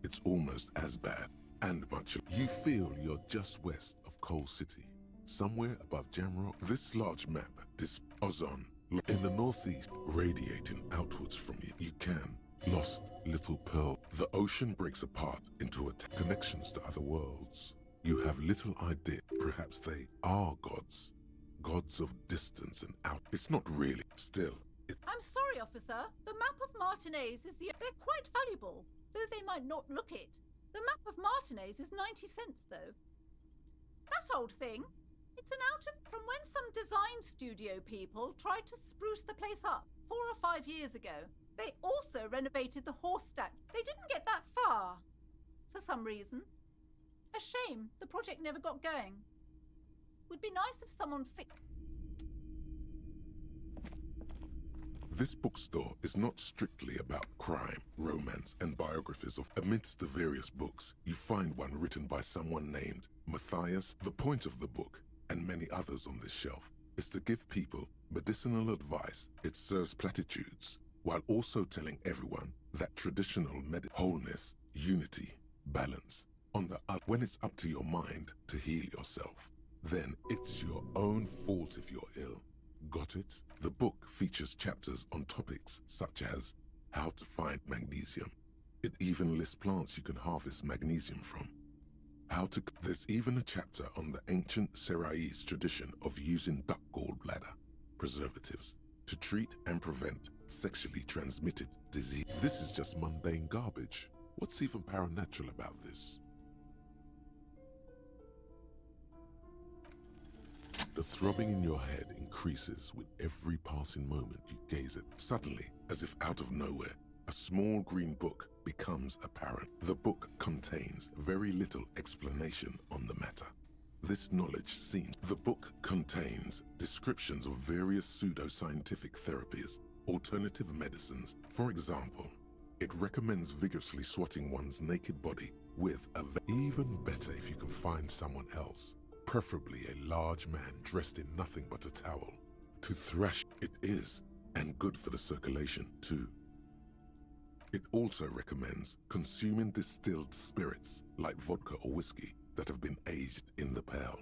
It's almost as bad, and much. You feel you're just west of Coal City, somewhere above Jamrock. This large map, this Ozon, in the northeast, radiating outwards from you. You can. Lost little pearl. The ocean breaks apart into connections to other worlds. You have little idea. Perhaps they are gods. Gods of distance and out. It's not really. Still, I'm sorry, officer. The map of Martinez is They're quite valuable, though they might not look it. The map of Martinez is 90 cents, though. That old thing. It's an from when some design studio people tried to spruce the place up 4 or 5 years ago. They also renovated the horse statue. They didn't get that far, for some reason. A shame the project never got going. Would be nice if someone fixed. This bookstore is not strictly about crime, romance, and biographies of. Amidst the various books, you find one written by someone named Matthias. The point of the book, and many others on this shelf, is to give people medicinal advice. It serves platitudes, while also telling everyone that traditional wholeness, unity, balance. When it's up to your mind to heal yourself, then it's your own fault if you're ill. Got it? The book features chapters on topics such as how to find magnesium. It even lists plants you can harvest magnesium from. There's even a chapter on the ancient Seraïs tradition of using duck gallbladder preservatives to treat and prevent sexually transmitted disease. This is just mundane garbage. What's even paranatural about this? The throbbing in your head increases with every passing moment you gaze at. Suddenly, as if out of nowhere, a small green book becomes apparent. The book contains very little explanation on the matter. This knowledge seems. The book contains descriptions of various pseudoscientific therapies, alternative medicines. For example, it recommends vigorously swatting one's naked body with even better if you can find someone else, preferably a large man dressed in nothing but a towel, to thrash. It is, and good for the circulation too. It also recommends consuming distilled spirits like vodka or whiskey that have been aged in the pail.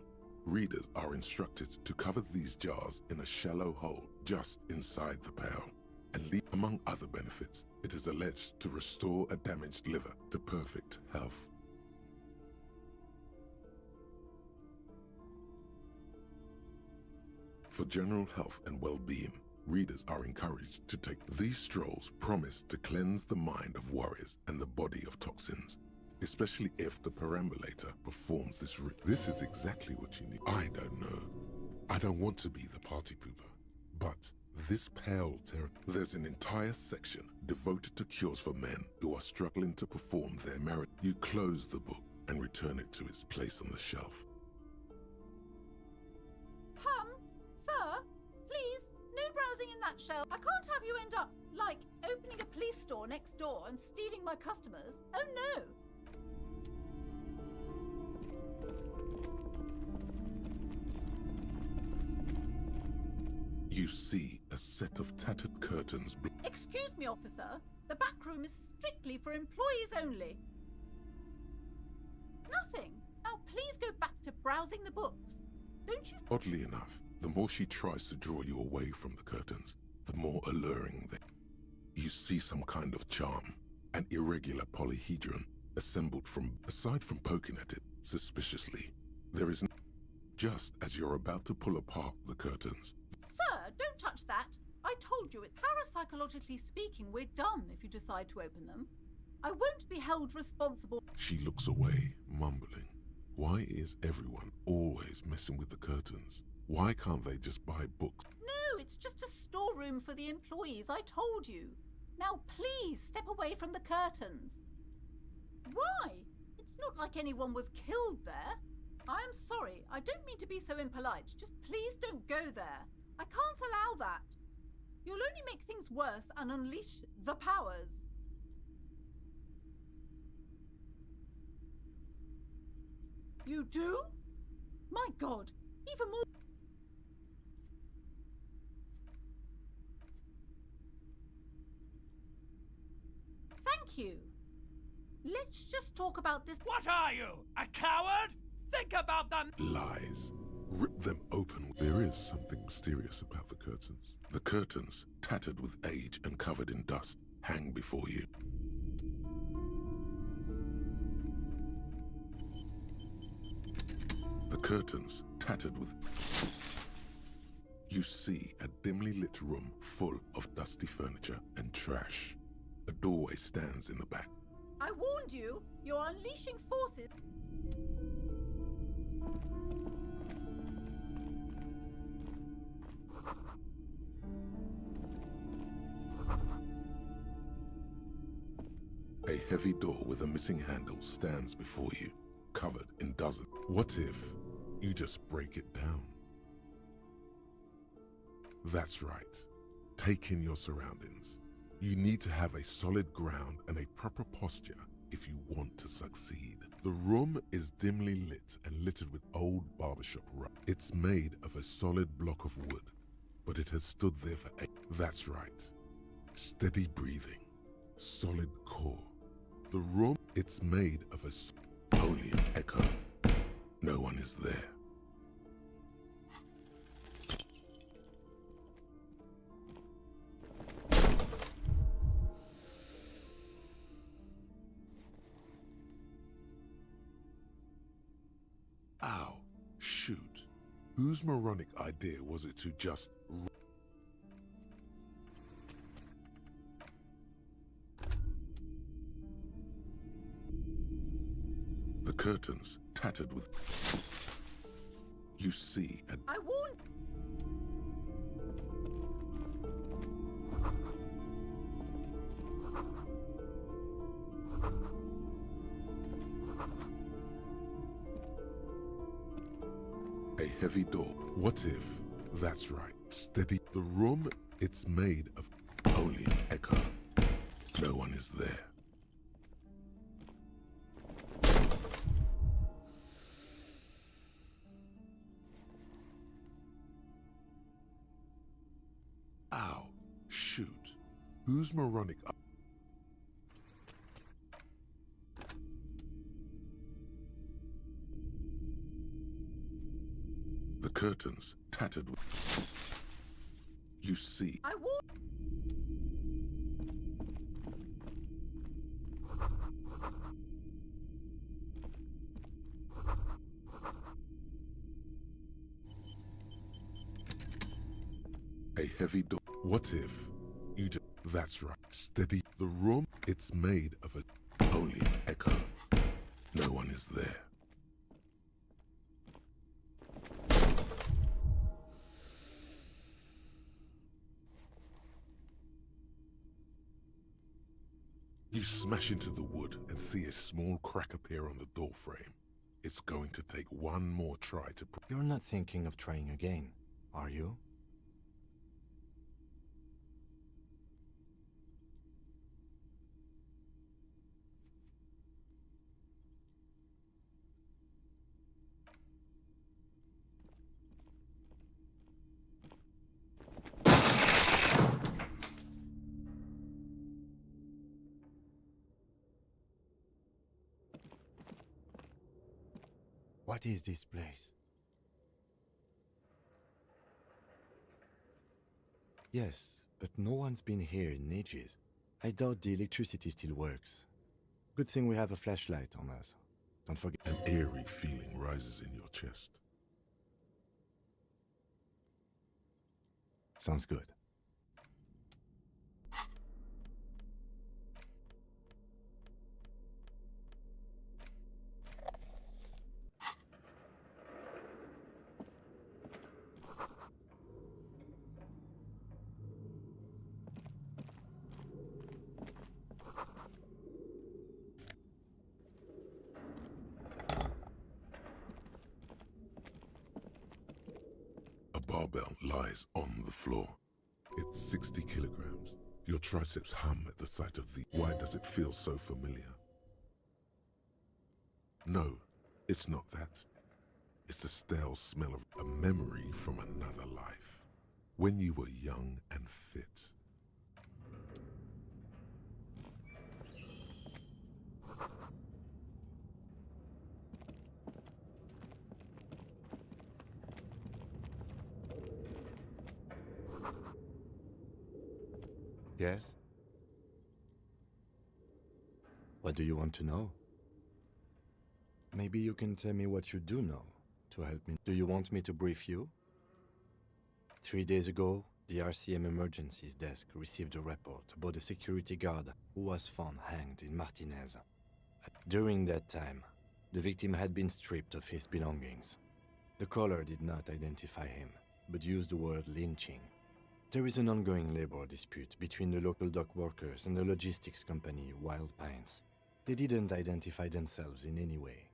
Readers are instructed to cover these jars in a shallow hole just inside the pail. And among other benefits, it is alleged to restore a damaged liver to perfect health. For general health and well-being, readers are encouraged to take these strolls. Promise to cleanse the mind of worries and the body of toxins, especially if the perambulator performs this. This is exactly what you need. I don't know. I don't want to be the party pooper, but this pale terror. There's an entire section devoted to cures for men who are struggling to perform their merit. You close the book and return it to its place on the shelf. Sir, please, no browsing in that shelf. I can't have you end up, like, opening a police store next door and stealing my customers. Oh no! You see a set of tattered curtains. Excuse me, officer. The back room is strictly for employees only. Nothing. Now please go back to browsing the books. Don't you? Oddly enough, the more she tries to draw you away from the curtains, the more alluring they. You see some kind of charm, an irregular polyhedron assembled from. Aside from poking at it suspiciously, there is. Just as you're about to pull apart the curtains. Sir, don't touch that. I told you, it's parapsychologically speaking, we're done if you decide to open them. I won't be held responsible. She looks away, mumbling. Why is everyone always messing with the curtains? Why can't they just buy books? No, it's just a storeroom for the employees, I told you. Now please step away from the curtains. Why? It's not like anyone was killed there. I'm sorry, I don't mean to be so impolite. Just please don't go there. I can't allow that. You'll only make things worse and unleash the powers. You do? My God, even more. Thank you. Let's just talk about this. What are you, a coward? Think about them. Lies. Rip them open. There is something mysterious about the curtains. The curtains, tattered with age and covered in dust, hang before you. The curtains, tattered with... You see a dimly lit room full of dusty furniture and trash. A doorway stands in the back. I warned you, you're unleashing forces. A heavy door with a missing handle stands before you, covered in dozens. What if you just break it down? That's right. Take in your surroundings. You need to have a solid ground and a proper posture if you want to succeed. The room is dimly lit and littered with old barbershop rug. It's made of a solid block of wood, but it has stood there for That's right. Steady breathing. Solid core. The room, it's made of a only an echo. No one is there. Ow. Shoot. Whose moronic idea was it to just... The curtains, tattered with... You see a... I warned... A heavy door. What if? That's right. Steady. The room, it's made of only an echo. No one is there. Ow. Shoot. Whose moronic... The curtains, tattered with... You see... I warned... A heavy door. What if you just... That's right. Steady. The room, it's made of a... Only an echo. No one is there. You smash into the wood and see a small crack appear on the door frame. It's going to take one more try to... You're not thinking of trying again, are you? What is this place? Yes, but no one's been here in ages. I doubt the electricity still works. Good thing we have a flashlight on us. Don't forget. An eerie feeling rises in your chest. Sounds good. A barbell lies on the floor. It's 60 kilograms. Your triceps hum at the sight of the... Why does it feel so familiar? No, It's not that. It's the stale smell of a memory from another life. When you were young and fit. Yes? What do you want to know? Maybe you can tell me what you do know to help me. Do you want me to brief you? 3 days ago, the RCM emergencies desk received a report about a security guard who was found hanged in Martinez. During that time, the victim had been stripped of his belongings. The caller did not identify him, but used the word lynching. There is an ongoing labor dispute between the local dock workers and the logistics company Wild Pines. They didn't identify themselves in any way.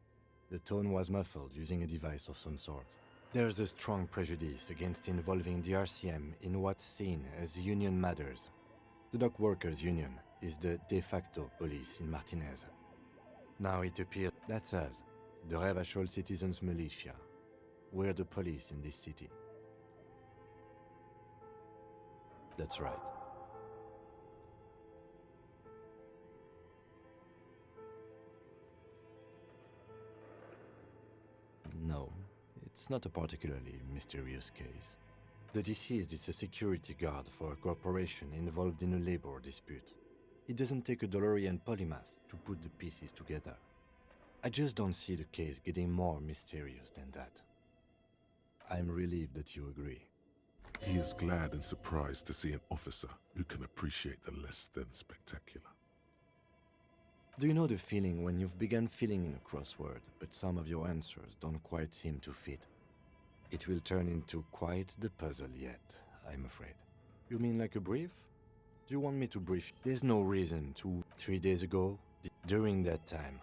The tone was muffled using a device of some sort. There's a strong prejudice against involving the RCM in what's seen as union matters. The dock workers' union is the de facto police in Martinez. Now it appears that's us, the Revachol Citizens Militia. We're the police in this city. That's right. No, it's not a particularly mysterious case. The deceased is a security guard for a corporation involved in a labor dispute. It doesn't take a DeLorean polymath to put the pieces together. I just don't see the case getting more mysterious than that. I'm relieved that you agree. He is glad and surprised to see an officer who can appreciate the less than spectacular. Do you know the feeling when you've begun filling in a crossword, but some of your answers don't quite seem to fit? It will turn into quite the puzzle yet, I'm afraid. You mean like a brief? Do you want me to brief? There's no reason to. 3 days ago, during that time,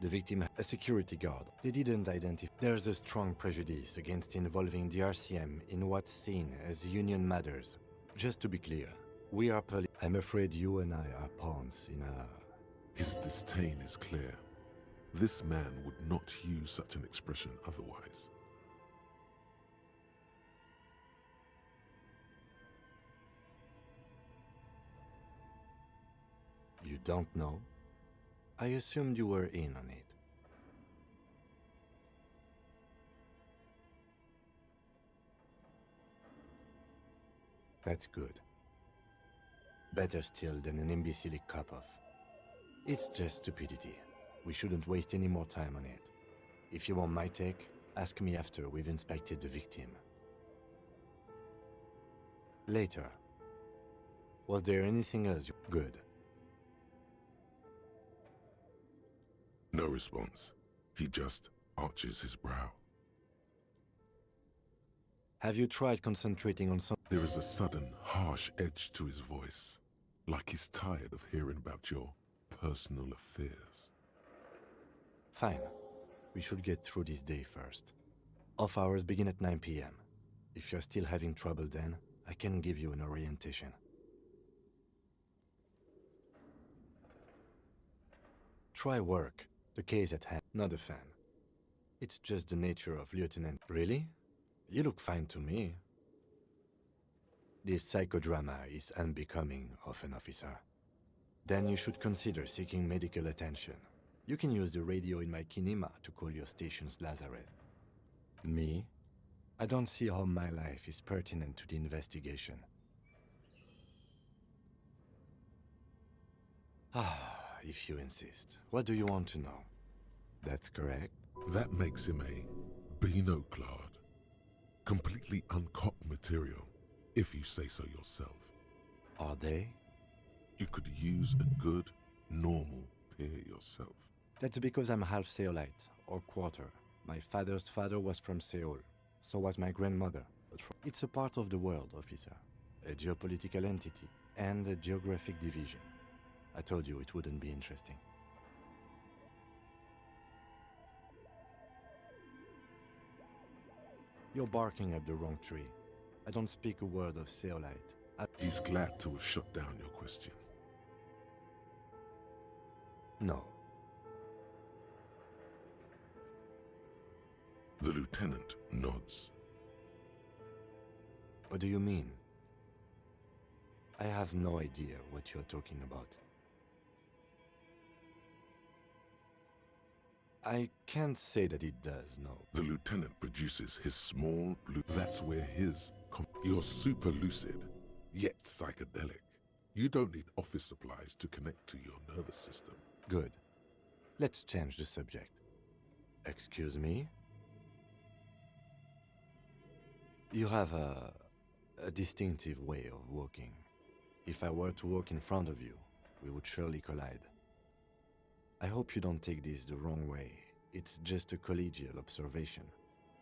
the victim, a security guard, they didn't identify. There's a strong prejudice against involving the RCM in what's seen as union matters. Just to be clear, we are I'm afraid you and I are pawns in a... His disdain is clear. This man would not use such an expression otherwise. You don't know? I assumed you were in on it. That's good. Better still than an imbecile cop-off. It's just stupidity. We shouldn't waste any more time on it. If you want my take, ask me after we've inspected the victim. Later. Was there anything else? Good. No response. He just arches his brow. Have you tried concentrating on some... There is a sudden, harsh edge to his voice, like he's tired of hearing about your personal affairs. Fine. We should get through this day first. Off hours begin at 9 p.m. If you're still having trouble then, I can give you an orientation. Try work. The case at hand. Not a fan. It's just the nature of Lieutenant. Really? You look fine to me. This psychodrama is unbecoming of an officer. Then you should consider seeking medical attention. You can use the radio in my kinema to call your station's Lazareth. Me? I don't see how my life is pertinent to the investigation. If you insist. What do you want to know? That's correct. That makes him a Beano-clad, completely uncopped material, if you say so yourself. Are they? You could use a good, normal peer yourself. That's because I'm half Seolite, or quarter. My father's father was from Seoul. So was my grandmother. It's a part of the world, officer. A geopolitical entity, and a geographic division. I told you it wouldn't be interesting. You're barking up the wrong tree. I don't speak a word of Seolite. He's glad to have shut down your question. No. lieutenant nods. What do you mean? I have no idea what you're talking about. I can't say that it does, no. The lieutenant produces his small blue... That's where his... You're super lucid, yet psychedelic. You don't need office supplies to connect to your nervous system. Good. Let's change the subject. Excuse me? You have a distinctive way of walking. If I were to walk in front of you, we would surely collide. I hope you don't take this the wrong way. It's just a collegial observation.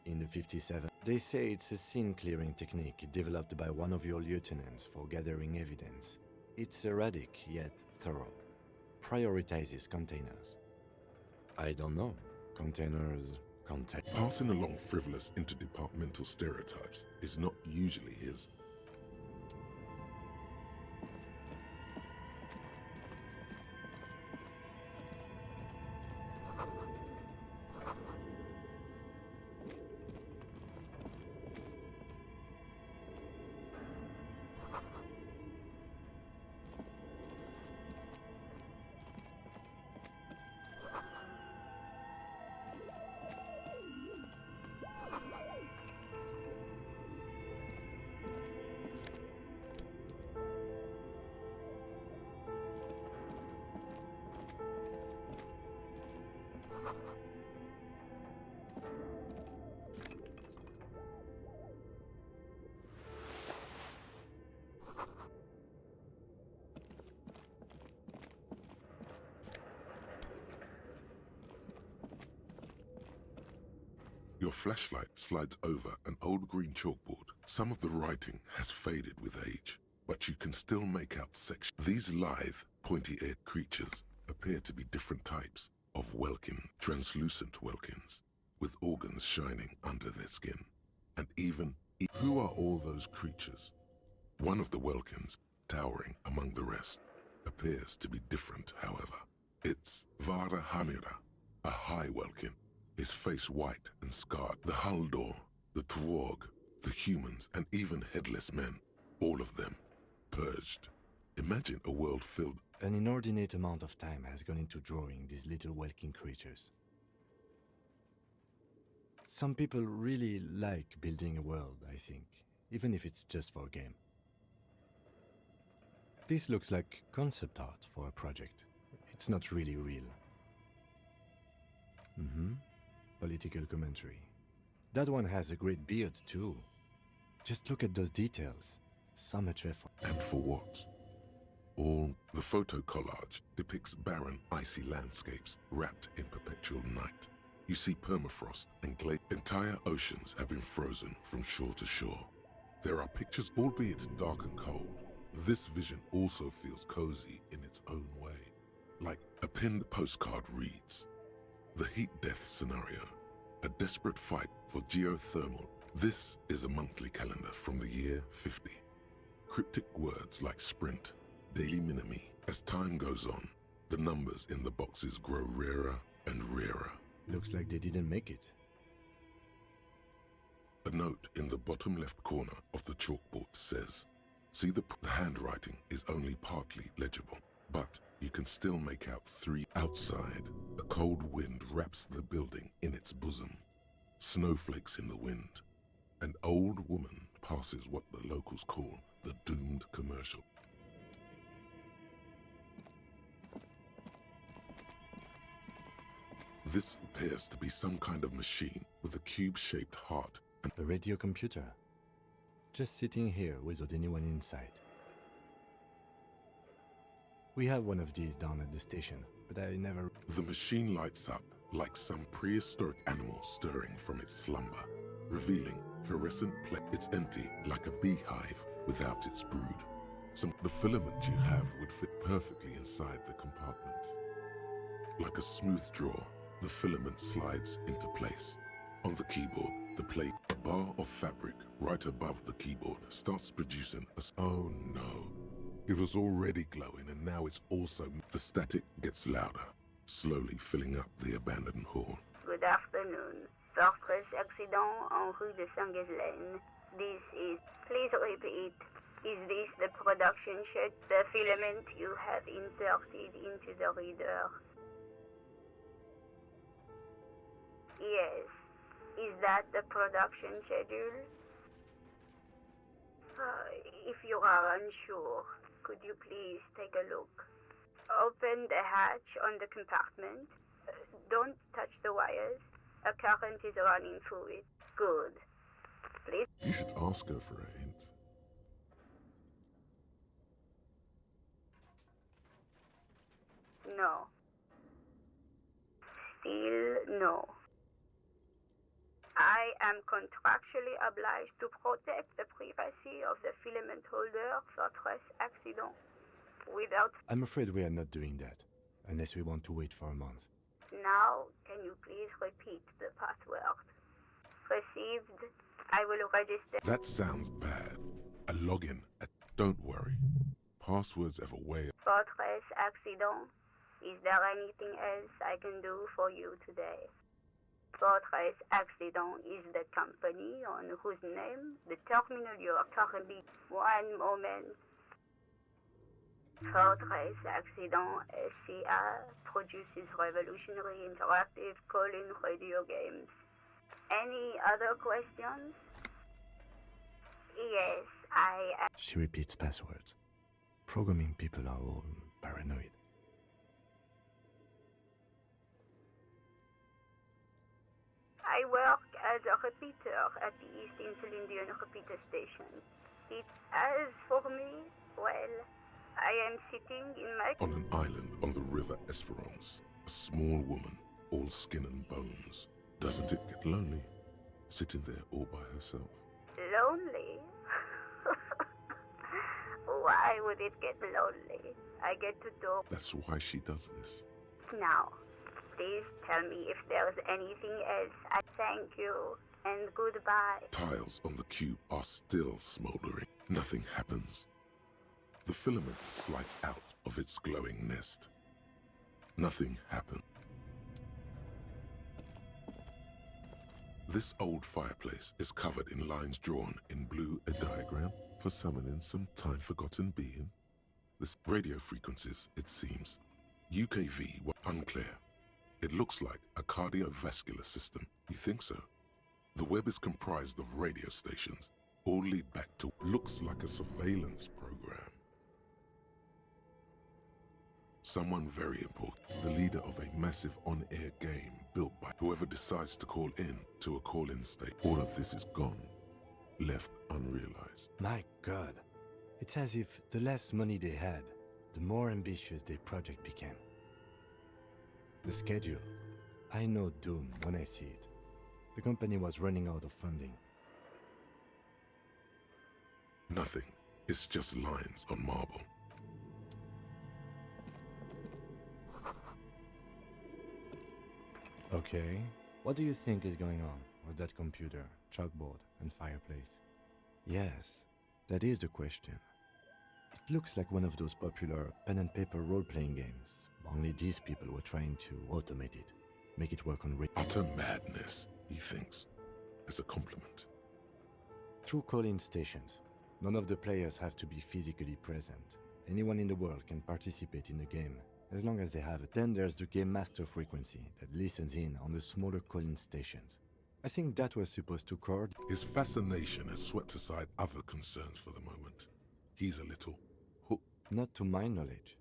In the 57, they say it's a scene-clearing technique developed by one of your lieutenants for gathering evidence. It's erratic, yet thorough. Prioritizes containers. I don't know. Containers... Passing along frivolous interdepartmental stereotypes is not usually his. Your flashlight slides over an old green chalkboard. Some of the writing has faded with age, but you can still make out sections. These lithe, pointy-eared creatures appear to be different types of welkin, translucent welkins, with organs shining under their skin. And even, who are all those creatures? One of the welkins, towering among the rest, appears to be different, however. It's Vara Hamira, a high welkin. His face white and scarred. The Haldor, the Twarg, the humans, and even headless men, all of them, purged. Imagine a world filled... An inordinate amount of time has gone into drawing these little welkin creatures. Some people really like building a world, I think, even if it's just for a game. This looks like concept art for a project. It's not really real. Political commentary. That one has a great beard too. Just look at those details. So much effort. And for what? All the photo collage depicts barren, icy landscapes wrapped in perpetual night. You see permafrost and entire oceans have been frozen from shore to shore. There are pictures, albeit dark and cold. This vision also feels cozy in its own way. Like a pinned postcard reads, the heat death scenario, a desperate fight for geothermal. This is a monthly calendar from the year 50. Cryptic words like sprint, daily minimi. As time goes on, the numbers in the boxes grow rarer and rarer. Looks like they didn't make it. A note in the bottom left corner of the chalkboard says, see, the handwriting is only partly legible, but you can still make out three. Outside, a cold wind wraps the building in its bosom. Snowflakes in the wind. An old woman passes what the locals call the doomed commercial. This appears to be some kind of machine with a cube-shaped heart and a radio computer. Just sitting here without anyone inside. We have one of these down at the station, but I never... The machine lights up like some prehistoric animal stirring from its slumber, revealing fluorescent play. It's empty like a beehive without its brood. The filament you have would fit perfectly inside the compartment. Like a smooth drawer, the filament slides into place. On the keyboard, the plate, a bar of fabric right above the keyboard starts producing a... Oh no. It was already glowing and now it's also... The static gets louder, slowly filling up the abandoned hall. Good Good afternoon. Fortress Accident en rue de Saint-Ghislaine. This is... Please repeat. Is this the production shed? The filament you have inserted into the reader? Yes. Is that the production schedule? If you are unsure, could you please take a look? Open the hatch on the compartment. Don't touch the wires. A current is running through it. Good. Please. You should ask her for a hint. No. Still no. I am contractually obliged to protect the privacy of the filament holder Fortress Accident. Without... I'm afraid we are not doing that, unless we want to wait for a month. Now, can you please repeat the password? Received. I will register... That sounds bad. A login. Don't worry. Passwords have a way... Fortress Accident. Is there anything else I can do for you today? Fortress Accident is the company on whose name the terminal you are currently... One moment. Fortress Accident SCA produces revolutionary interactive call-in radio games. Any other questions? Yes, I... She repeats passwords. Programming people are all paranoid. I work as a repeater at the East Insulindian repeater station. As for me, well, I am sitting in my... On an island on the river Esperance, a small woman, all skin and bones. Doesn't it get lonely, sitting there all by herself? Lonely? Why would it get lonely? I get to talk... That's why she does this. Now, please tell me if there's anything else. I thank you, and goodbye. Tiles on the cube are still smoldering. Nothing happens. The filament slides out of its glowing nest. Nothing happens. This old fireplace is covered in lines drawn in blue, a diagram for summoning some time-forgotten being. The radio frequencies, it seems. UKV were unclear. It looks like a cardiovascular system. You think so? The web is comprised of radio stations. All lead back to looks like a surveillance program. Someone very important, the leader of a massive on-air game built by whoever decides to call in to a call-in state. All of this is gone, left unrealized. My God, it's as if the less money they had, the more ambitious their project became. The schedule. I know doom when I see it. The company was running out of funding. Nothing. It's just lines on marble. Okay, what do you think is going on with that computer, chalkboard, and fireplace? Yes, that is the question. It looks like one of those popular pen and paper role-playing games. Only these people were trying to automate it, make it work on utter madness, he thinks, as a compliment. Through call-in stations, none of the players have to be physically present. Anyone in the world can participate in the game, as long as they have it. Then there's the game master frequency that listens in on the smaller call-in stations. I think that was supposed to coordinate. His fascination has swept aside other concerns for the moment. He's a little hooked. Not to my knowledge.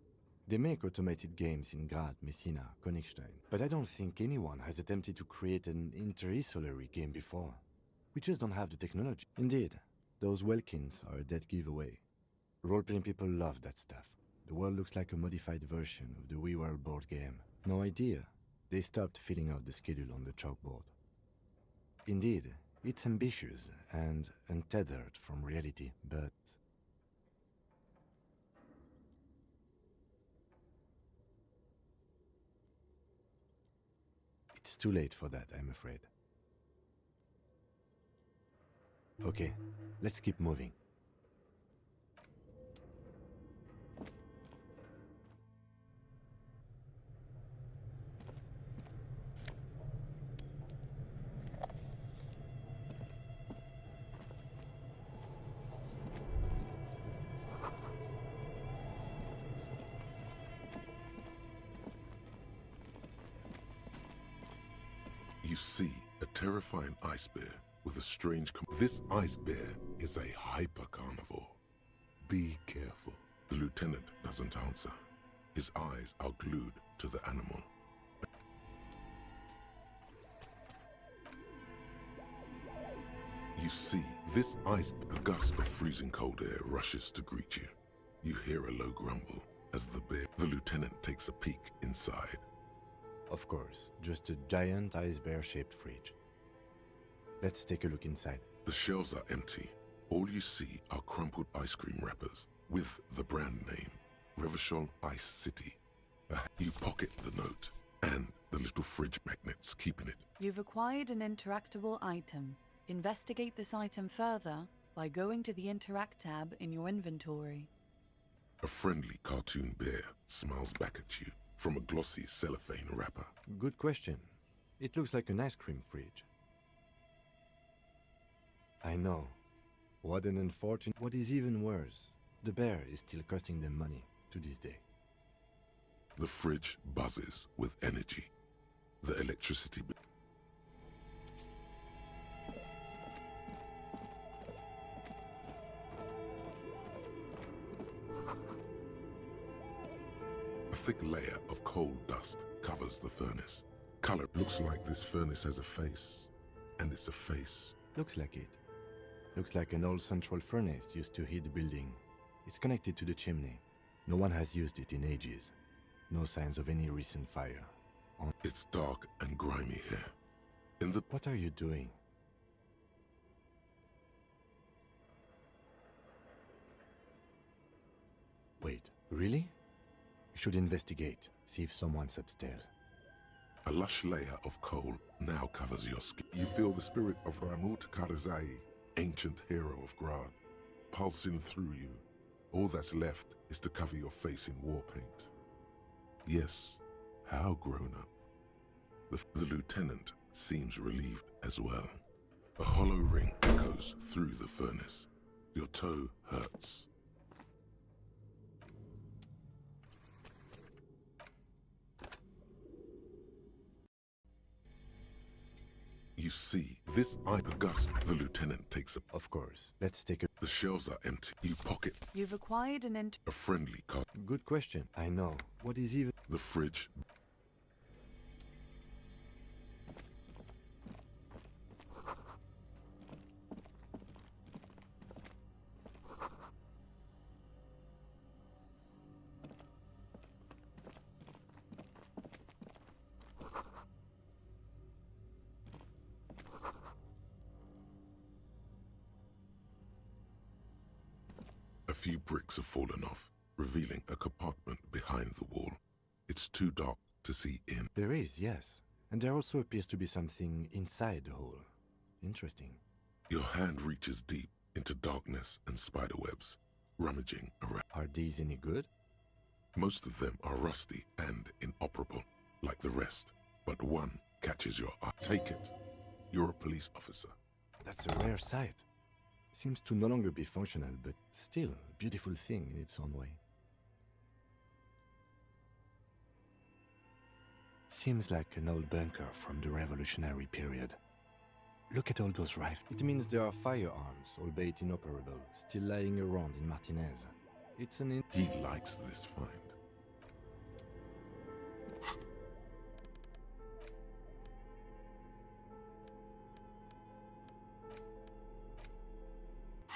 They make automated games in Grad, Messina, Königstein, but I don't think anyone has attempted to create an inter-isolary game before. We just don't have the technology. Indeed, those Welkins are a dead giveaway. Role-playing people love that stuff. The world looks like a modified version of the WeWorld board game. No idea. They stopped filling out the schedule on the chalkboard. Indeed, it's ambitious and untethered from reality, but... It's too late for that, I'm afraid. Okay, let's keep moving. You see a terrifying ice bear with a strange... This ice bear is a hyper-carnivore. Be careful. The lieutenant doesn't answer. His eyes are glued to the animal. You see, this ice, a gust of freezing cold air rushes to greet you. You hear a low grumble as the lieutenant takes a peek inside. Of course, just a giant ice bear-shaped fridge. Let's take a look inside. The shelves are empty. All you see are crumpled ice cream wrappers with the brand name, Revachol Ice City. You pocket the note and the little fridge magnets keeping it. You've acquired an interactable item. Investigate this item further by going to the Interact tab in your inventory. A friendly cartoon bear smiles back at you from a glossy cellophane wrapper. Good question. It looks like an ice cream fridge. I know. What an unfortunate... What is even worse, the bear is still costing them money to this day. The fridge buzzes with energy. The electricity... A thick layer of coal dust covers the furnace. Color looks like this furnace has a face, and it's a face. Looks like it. Looks like an old central furnace used to heat the building. It's connected to the chimney. No one has used it in ages. No signs of any recent fire. It's dark and grimy here. What are you doing? Wait, really? We should investigate, see if someone's upstairs. A lush layer of coal now covers your skin. You feel the spirit of Ramut Karzai, ancient hero of Grad, pulsing through you. All that's left is to cover your face in war paint. Yes, how grown up. The lieutenant seems relieved as well. A hollow ring echoes through the furnace. Your toe hurts. You see, this gust the lieutenant takes a... Of course. Let's take a... The shelves are empty. You pocket... You've acquired an A friendly card. Good question. I know. What is even... The fridge... A few bricks have fallen off, revealing a compartment behind the wall. It's too dark to see in. There is, yes. And there also appears to be something inside the hole. Interesting. Your hand reaches deep into darkness and spiderwebs, rummaging around. Are these any good? Most of them are rusty and inoperable, like the rest. But one catches your eye. Take it. You're a police officer. That's a rare sight. Seems to no longer be functional, but still a beautiful thing in its own way. Seems like an old bunker from the revolutionary period. Look at all those rifles. It means there are firearms, albeit inoperable, still lying around in Martinez. It's an... He likes this find.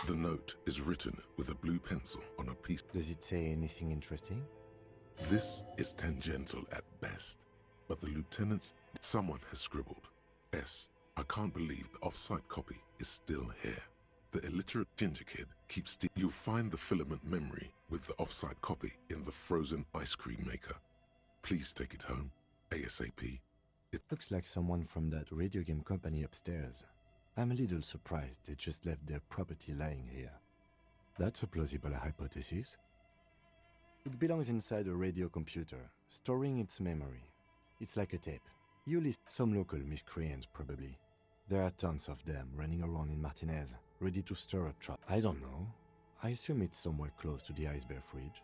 The note is written with a blue pencil on a piece. Does it say anything interesting? This is tangential at best, but the lieutenant's... Someone has scribbled. S. I can't believe the off-site copy is still here. The illiterate ginger kid keeps... You'll find the filament memory with the off-site copy in the frozen ice cream maker. Please take it home, ASAP. It looks like someone from that radio game company upstairs. I'm a little surprised they just left their property lying here. That's a plausible hypothesis. It belongs inside a radio computer, storing its memory. It's like a tape. You list some local miscreant, probably. There are tons of them running around in Martinez, ready to stir a trap. I don't know. I assume it's somewhere close to the ice bear fridge.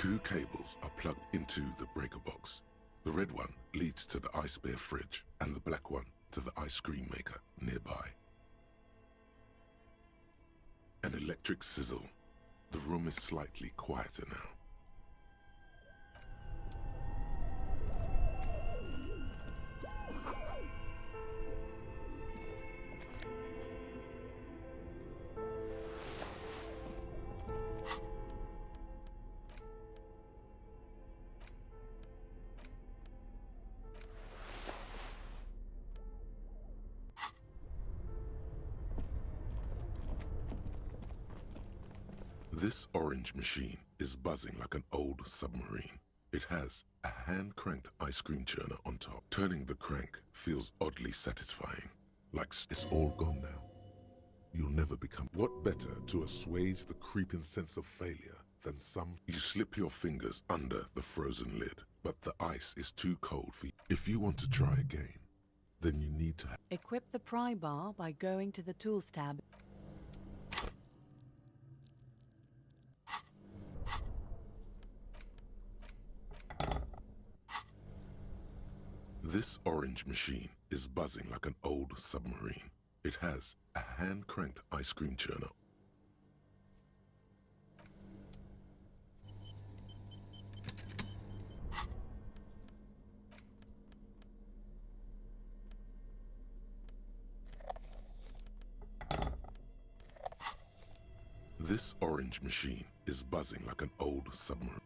Two cables are plugged into the breaker box. The red one leads to the ice bear fridge, and the black one to the ice cream maker nearby. An electric sizzle. The room is slightly quieter now. This orange machine is buzzing like an old submarine. It has a hand-cranked ice cream churner on top. Turning the crank feels oddly satisfying. Like it's all gone now. You'll never become... What better to assuage the creeping sense of failure than some... You slip your fingers under the frozen lid, but the ice is too cold for you. If you want to try again, then you need to... Equip the pry bar by going to the Tools tab. This orange machine is buzzing like an old submarine. It has a hand-cranked ice cream churner. This orange machine is buzzing like an old submarine.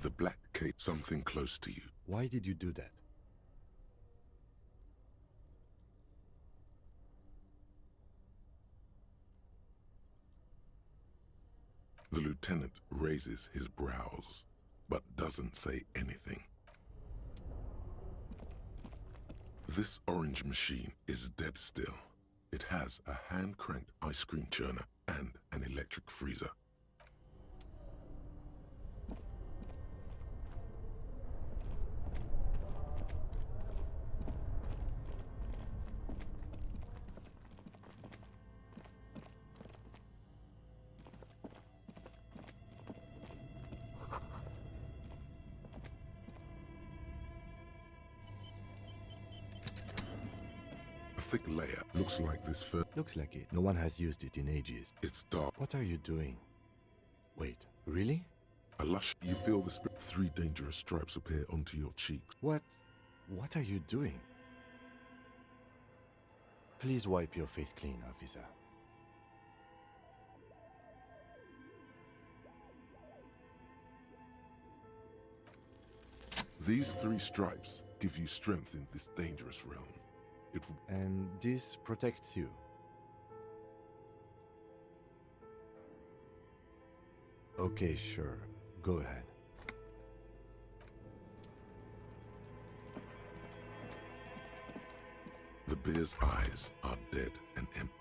the black cape, something close to you. Why did you do that? The lieutenant raises his brows, but doesn't say anything. This orange machine is dead still. It has a hand-cranked ice cream churner and an electric freezer. Thick layer. Looks like this Looks like it. No one has used it in ages. It's dark. What are you doing? Wait, really? A lush. You feel the spirit. 3 dangerous stripes appear onto your cheeks. What are you doing? Please wipe your face clean, officer. These 3 stripes give you strength in this dangerous realm. And this protects you. Okay, sure. Go ahead. The bear's eyes are dead and empty.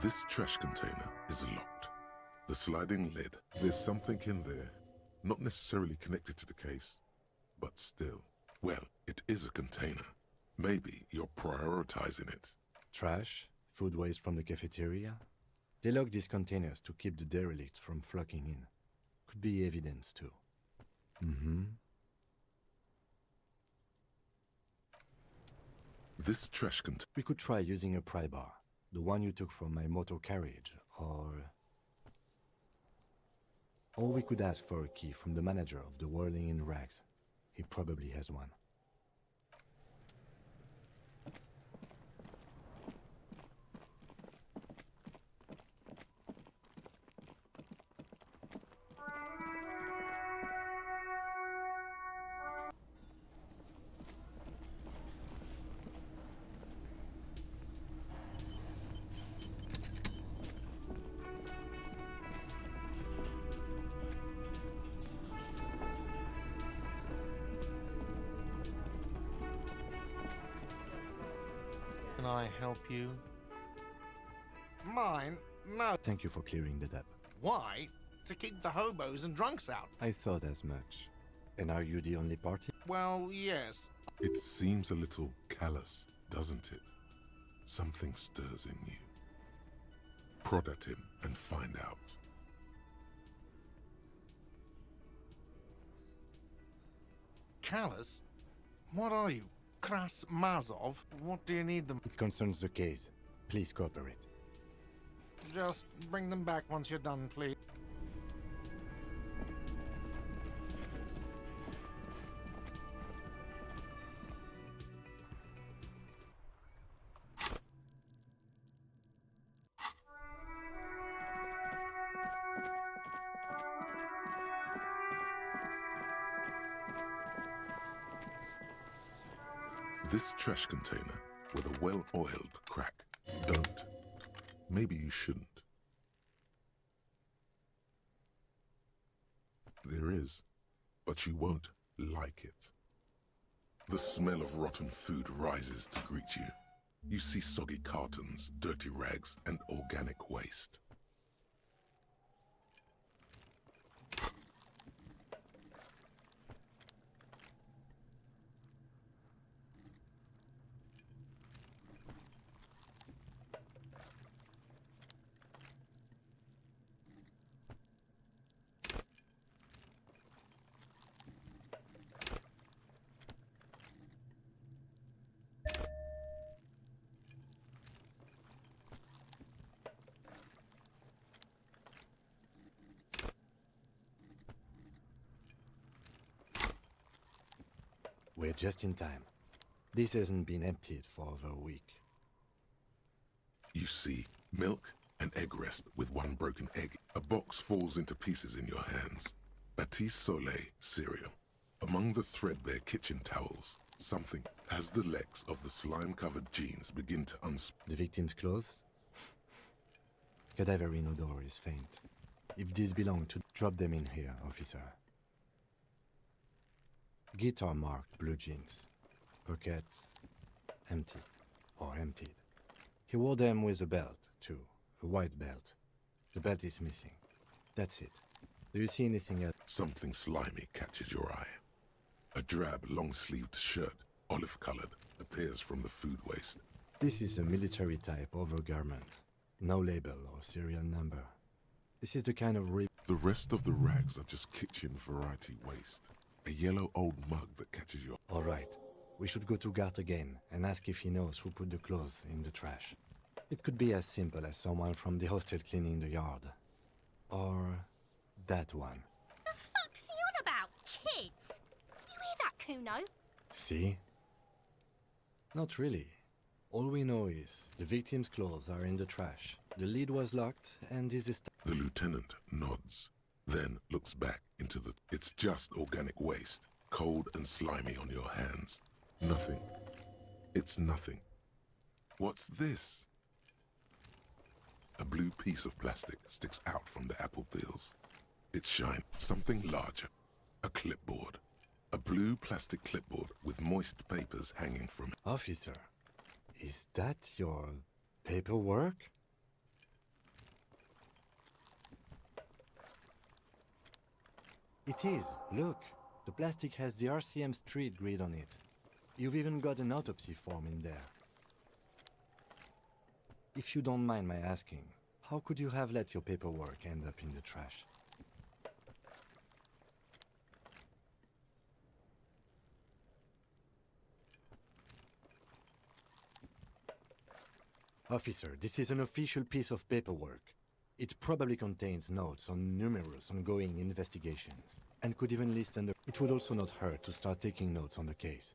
This trash container is locked. The sliding lid, there's something in there. Not necessarily connected to the case, but still. Well, it is a container. Maybe you're prioritizing it. Trash? Food waste from the cafeteria? They lock these containers to keep the derelicts from flocking in. Could be evidence too. This trash container... We could try using a pry bar. The one you took from my motor carriage, or we could ask for a key from the manager of the Whirling in Rags. He probably has one. Can I help you? Mine? No. Thank you for clearing that up. Why? To keep the hobos and drunks out. I thought as much. And are you the only party? Well, yes. It seems a little callous, doesn't it? Something stirs in you. Prod at him and find out. Callous? What are you? Kras Mazov? What do you need them? It concerns the case. Please cooperate. Just bring them back once you're done, please. This trash container with a well-oiled crack. Don't. Maybe you shouldn't. There is, but you won't like it. The smell of rotten food rises to greet you. You see soggy cartons, dirty rags, and organic waste. We're just in time. This hasn't been emptied for over a week. You see milk and egg rest with one broken egg. A box falls into pieces in your hands. Batiste Soleil cereal. Among the threadbare kitchen towels, something as the legs of the slime-covered jeans begin to The victim's clothes? Cadaverine odor is faint. If these belong to... Drop them in here, officer. Guitar marked blue jeans. Pockets empty or emptied. He wore them with a belt, too. A white belt. The belt is missing. That's it. Do you see anything else? Something slimy catches your eye. A drab, long-sleeved shirt, olive-colored, appears from the food waste. This is a military-type overgarment. No label or serial number. This is the kind of The rest of the rags are just kitchen variety waste. A yellow old mug that catches your... All right. We should go to Gart again and ask if he knows who put the clothes in the trash. It could be as simple as someone from the hostel cleaning the yard. Or that one. The fuck's he on about? Kids? You hear that, Kuno? See? Not really. All we know is the victim's clothes are in the trash. The lid was locked and this is... The lieutenant nods, then looks back into the... It's just organic waste, cold and slimy on your hands. Nothing. It's nothing. What's this? A blue piece of plastic sticks out from the apple peels. It's shiny. Something larger. A clipboard. A blue plastic clipboard with moist papers hanging from it. Officer, is that your paperwork? It is. Look. The plastic has the RCM street grid on it. You've even got an autopsy form in there. If you don't mind my asking, how could you have let your paperwork end up in the trash? Officer, this is an official piece of paperwork. It probably contains notes on numerous ongoing investigations, and could even list under... It would also not hurt to start taking notes on the case.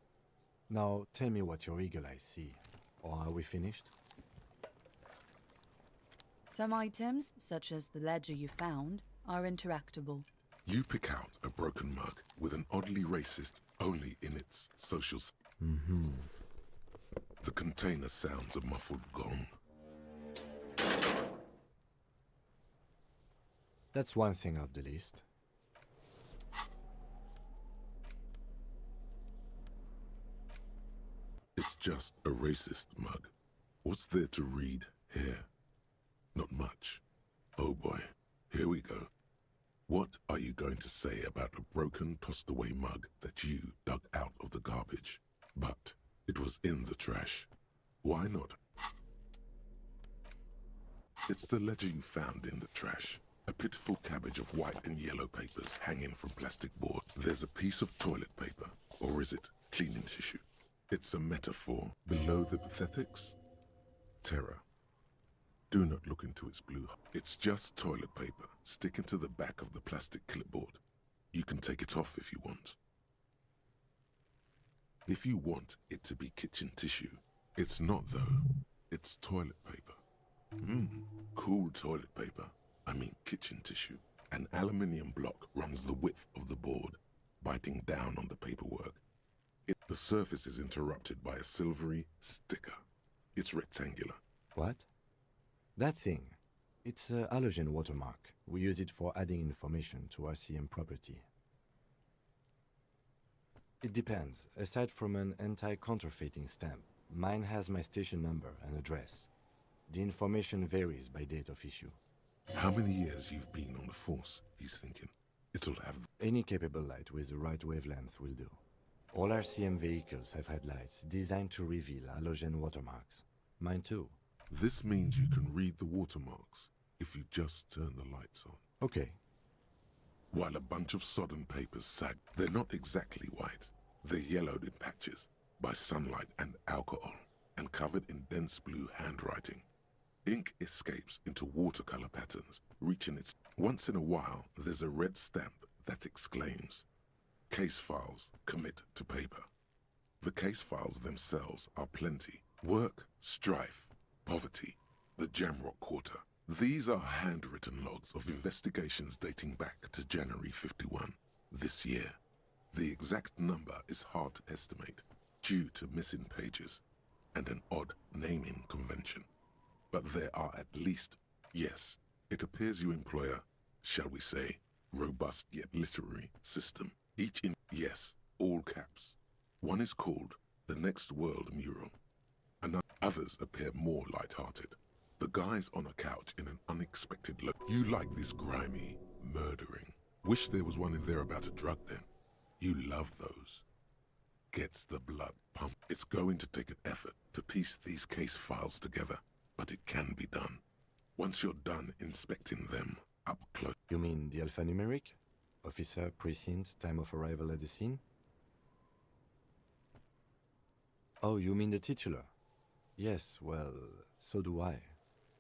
Now, tell me what your eagle eyes see. Or are we finished? Some items, such as the ledger you found, are interactable. You pick out a broken mug with an oddly racist only in its social... Mm-hmm. The container sounds a muffled gong. That's one thing off the list. It's just a racist mug. What's there to read here? Not much. Oh boy, here we go. What are you going to say about a broken, tossed-away mug that you dug out of the garbage? But it was in the trash. Why not? It's the ledger you found in the trash. A pitiful cabbage of white and yellow papers hanging from plastic board. There's a piece of toilet paper, or is it cleaning tissue? It's a metaphor. Below the pathetics, terror. Do not look into its blue. It's just toilet paper sticking to the back of the plastic clipboard. You can take it off if you want. If you want it to be kitchen tissue, it's not though. It's toilet paper. Cool toilet paper. I mean kitchen tissue. An aluminium block runs the width of the board, biting down on the paperwork. The surface is interrupted by a silvery sticker. It's rectangular. What? That thing. It's a halogen watermark. We use it for adding information to RCM property. It depends. Aside from an anti-counterfeiting stamp, Mine has my station number and address. The information varies by date of issue. How many years you've been on the force, he's thinking. It'll have... Any capable light with the right wavelength will do. All RCM vehicles have had lights designed to reveal halogen watermarks. Mine too. This means you can read the watermarks if you just turn the lights on. Okay. While a bunch of sodden papers sag, they're not exactly white. They're yellowed in patches by sunlight and alcohol, and covered in dense blue handwriting. Ink escapes into watercolor patterns, reaching its... Once in a while, there's a red stamp that exclaims, "Case files commit to paper." The case files themselves are plenty. Work, strife, poverty, the Jamrock Quarter. These are handwritten logs of investigations dating back to January 51, this year. The exact number is hard to estimate, due to missing pages and an odd naming convention. But there are at least, yes, it appears you employ a, shall we say, robust yet literary system. Each in, yes, all caps. One is called The Next World Mural, and others appear more light-hearted. The guy's on a couch in an unexpected look. You like this grimy murdering. Wish there was one in there about a drug den. You love those. Gets the blood pumped. It's going to take an effort to piece these case files together, but it can be done. Once you're done inspecting them up close. You mean the alphanumeric? Officer, precinct, time of arrival at the scene? Oh, you mean the titular? Yes, well, so do I.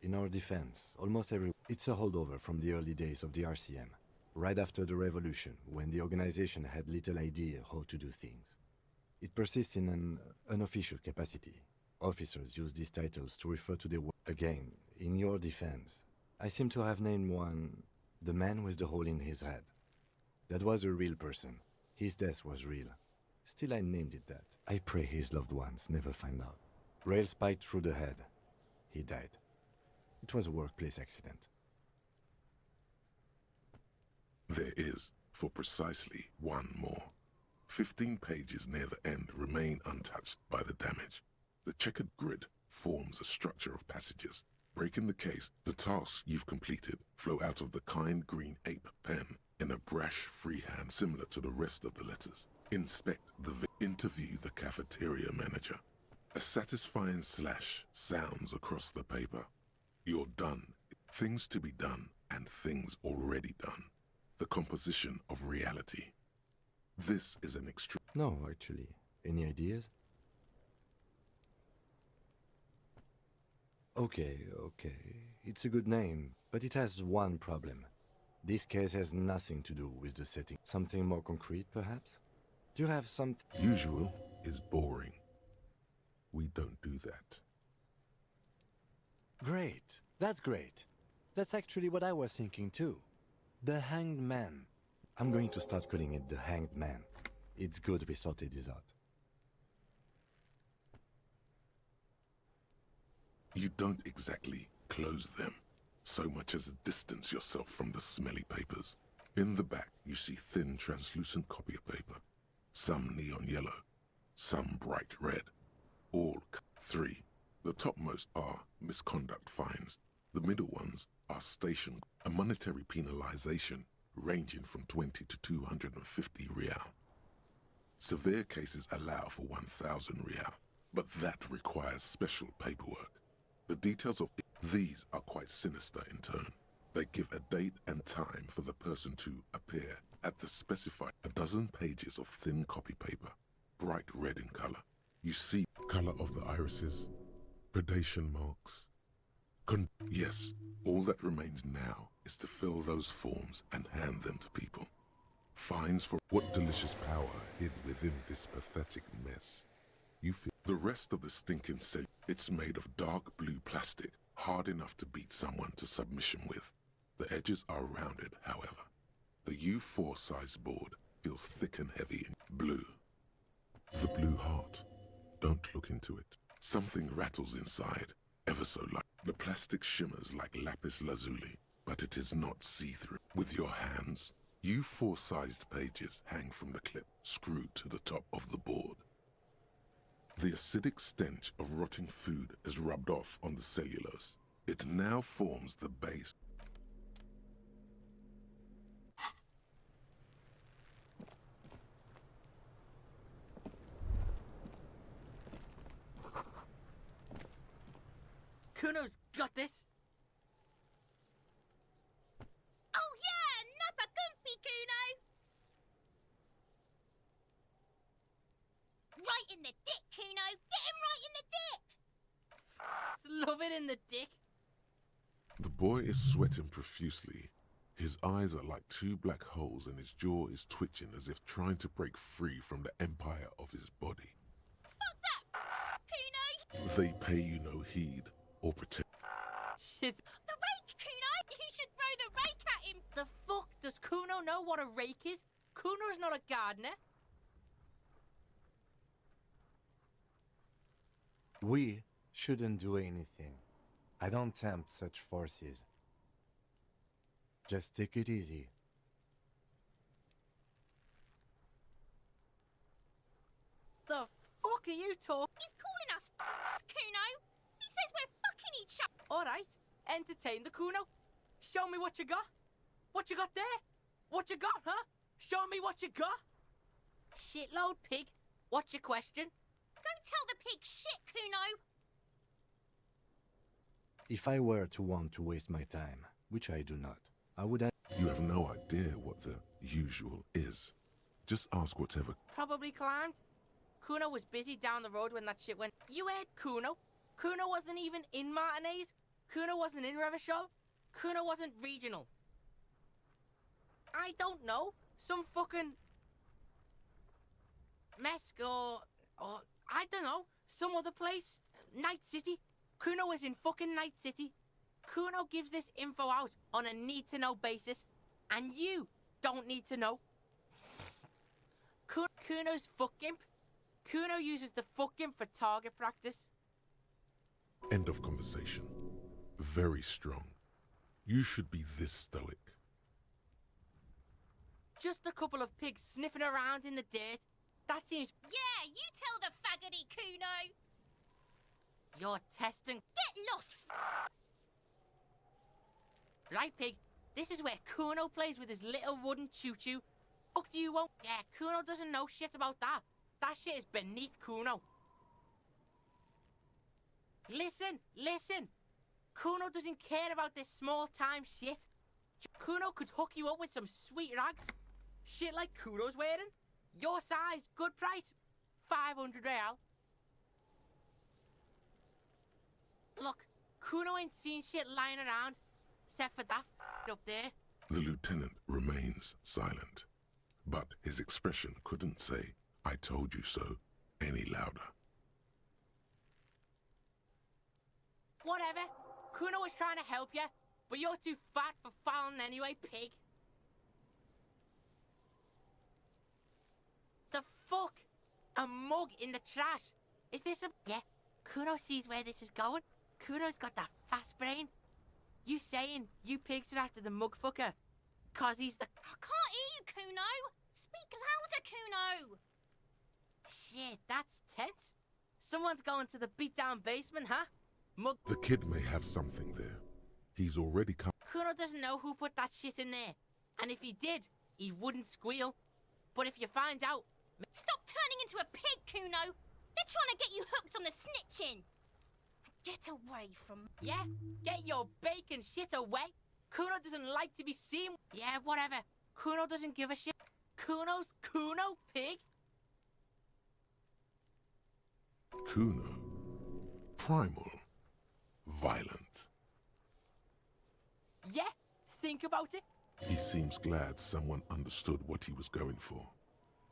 In our defense, almost every... It's a holdover from the early days of the RCM, right after the revolution, when the organization had little idea how to do things. It persists in an unofficial capacity. Officers use these titles to refer to their work. Again, in your defense, I seem to have named one the man with the hole in his head. That was a real person. His death was real. Still, I named it that. I pray his loved ones never find out. Rail spiked through the head. He died. It was a workplace accident. There is, for precisely one more. 15 pages near the end remain untouched by the damage. The checkered grid forms a structure of passages. Breaking the case, the tasks you've completed flow out of the kind green ape pen in a brash freehand similar to the rest of the letters. Inspect the interview the cafeteria manager. A satisfying slash sounds across the paper. You're done. Things to be done and things already done. The composition of reality. This is an extreme... No, actually. Any ideas? Okay. It's a good name, but it has one problem. This case has nothing to do with the setting. Something more concrete, perhaps? Do you have something... Usual is boring. We don't do that. Great. That's great. That's actually what I was thinking too. The Hanged Man. I'm going to start calling it the Hanged Man. It's good we sorted this out. You don't exactly close them, so much as distance yourself from the smelly papers. In the back, you see thin, translucent copy of paper. Some neon yellow, some bright red. All 3. The topmost are misconduct fines. The middle ones are station, a monetary penalization ranging from 20 to 250 real. Severe cases allow for 1,000 real, but that requires special paperwork. The details of these are quite sinister in turn. They give a date and time for the person to appear at the specified 12 pages of thin copy paper, bright red in color. You see color of the irises, predation marks. Yes, all that remains now is to fill those forms and hand them to people. Fines for what delicious power hid within this pathetic mess. You feel the rest of the stinking set. It's made of dark blue plastic, hard enough to beat someone to submission with. The edges are rounded, however. The U4 size board feels thick and heavy in blue. The blue heart. Don't look into it. Something rattles inside, ever so light. The plastic shimmers like lapis lazuli, but it is not see-through. With your hands, U4-sized pages hang from the clip, screwed to the top of the board. The acidic stench of rotting food is rubbed off on the cellulose. It now forms the base. Kuno's got this. Oh yeah, nappa gumpy, Kuno! Right in the dick, Kuno! Get him right in the dick! Love it in the dick. The boy is sweating profusely. His eyes are like two black holes and his jaw is twitching as if trying to break free from the empire of his body. Fuck that, Kuno! They pay you no heed or pretend. Shit. The rake, Kuno! You should throw the rake at him! The fuck? Does Kuno know what a rake is? Kuno's not a gardener. We shouldn't do anything. I don't tempt such forces. Just take it easy. The fuck are you talking? He's calling us Kuno! He says we're fucking each other! Alright, entertain the Kuno. Show me what you got. What you got there? What you got, huh? Show me what you got. Shitload pig. What's your question? Don't tell the pig shit, Kuno! If I were to want to waste my time, which I do not, I would. You have no idea what the usual is. Just ask whatever. Probably climbed. Kuno was busy down the road when that shit went. You heard Kuno? Kuno wasn't even in Martinez. Kuno wasn't in Revachol. Kuno wasn't regional. I don't know. Some fucking Mesk or I don't know. Some other place. Night City. Kuno is in fucking Night City. Kuno gives this info out on a need-to-know basis, and you don't need to know. Kuno's fuck imp. Kuno uses the fuck imp for target practice. End of conversation. Very strong. You should be this stoic. Just a couple of pigs sniffing around in the dirt. That seems... Yeah, you tell the faggoty, Kuno! You're testing... Get lost, Right, pig. This is where Kuno plays with his little wooden choo-choo. Fuck do you want? Yeah, Kuno doesn't know shit about that. That shit is beneath Kuno. Listen, listen. Kuno doesn't care about this small-time shit. Kuno could hook you up with some sweet rags. Shit like Kuno's wearing. Your size, good price. 500 real. Look, Kuno ain't seen shit lying around, except for that up there. The lieutenant remains silent, but his expression couldn't say, "I told you so," any louder. Whatever. Kuno was trying to help you, but you're too fat for fouling anyway, pig. The fuck? A mug in the trash? Is this a... Yeah, Kuno sees where this is going. Kuno's got that fast brain. You saying you pigs are after the mug fucker? Cause he's the... I can't hear you, Kuno! Speak louder, Kuno! Shit, that's tense. Someone's going to the beat-down basement, huh? Mug... The kid may have something there. He's already come. Kuno doesn't know who put that shit in there. And if he did, he wouldn't squeal. But if you find out... Stop turning into a pig, Kuno! They're trying to get you hooked on the snitching! Get away from... Yeah, get your bacon shit away. Kuno doesn't like to be seen. Yeah, whatever. Kuno doesn't give a shit. Kuno's Kuno, pig. Kuno. Primal. Violent. Yeah, think about it. He seems glad someone understood what he was going for.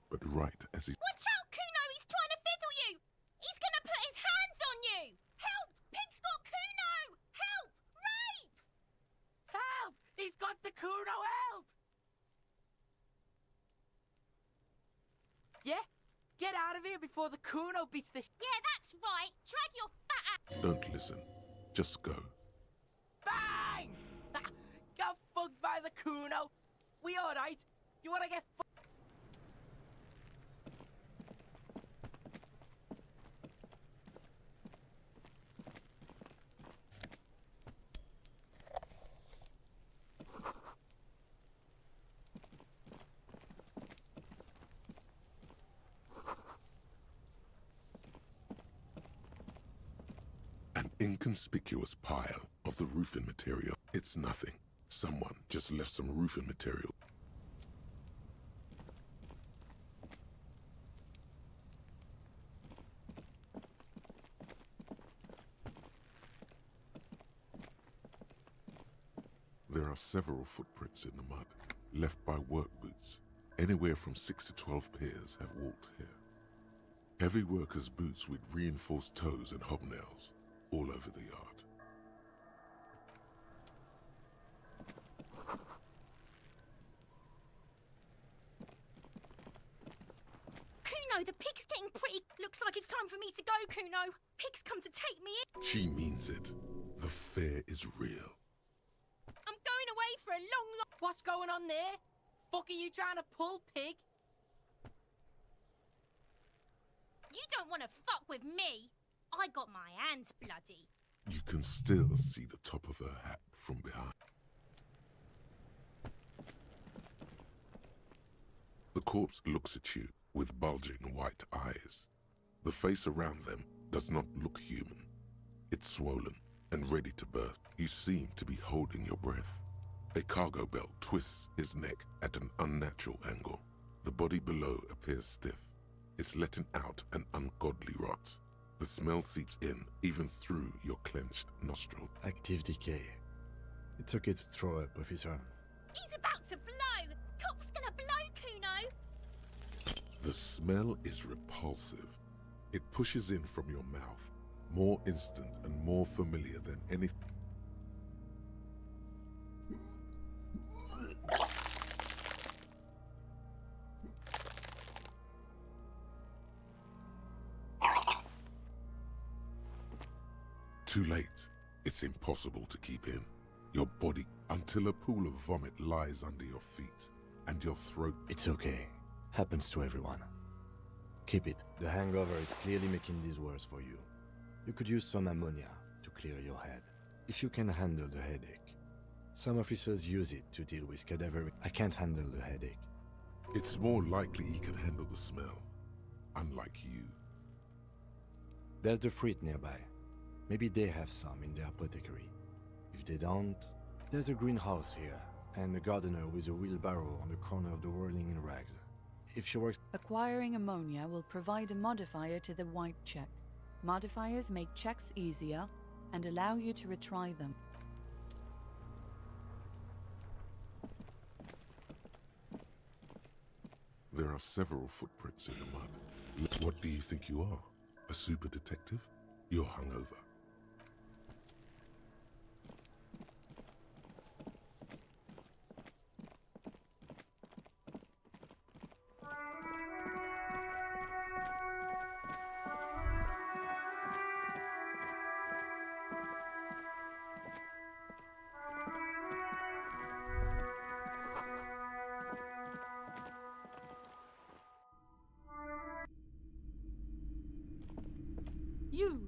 But right as he... Watch out, Kuno! He's trying to fiddle you! He's gonna put his hands on you! Help! Pig's got Kuno! Help! Rape! Help! He's got the Kuno, help! Yeah? Get out of here before the Kuno beats the... Yeah, that's right! Drag your fat ass... Don't listen. Just go. Bang! Got fucked by the Kuno. We alright? You wanna get fucked? An inconspicuous pile of the roofing material. It's nothing. Someone just left some roofing material. There are several footprints in the mud, left by work boots. Anywhere from 6 to 12 pairs have walked here. Heavy workers' boots with reinforced toes and hobnails all over the yard. Kuno, the pig's getting pretty. Looks like it's time for me to go, Kuno. Pig's come to take me in. She means it. The fear is real. I'm going away for a long. What's going on there? Fuck are you trying to pull, pig? You don't want to fuck with me. I got my hands bloody. You can still see the top of her hat from behind. The corpse looks at you with bulging white eyes. The face around them does not look human. It's swollen and ready to burst. You seem to be holding your breath. A cargo belt twists his neck at an unnatural angle. The body below appears stiff. It's letting out an ungodly rot. The smell seeps in, even through your clenched nostril. Active decay. It's okay to throw up, officer. He's about to blow. Cop's gonna blow, Kuno. The smell is repulsive. It pushes in from your mouth, more instant and more familiar than anything. Too late. It's impossible to keep in. Your body until a pool of vomit lies under your feet and your throat. It's okay. Happens to everyone. Keep it. The hangover is clearly making this worse for you. You could use some ammonia to clear your head, if you can handle the headache. Some officers use it to deal with cadaver. I can't handle the headache. It's more likely he can handle the smell, unlike you. There's the fruit nearby. Maybe they have some in their apothecary. If they don't, there's a greenhouse here, and a gardener with a wheelbarrow on the corner of the whirling in rags. If she works... Acquiring ammonia will provide a modifier to the white check. Modifiers make checks easier and allow you to retry them. There are several footprints in the mud. What do you think you are? A super detective? You're hungover. You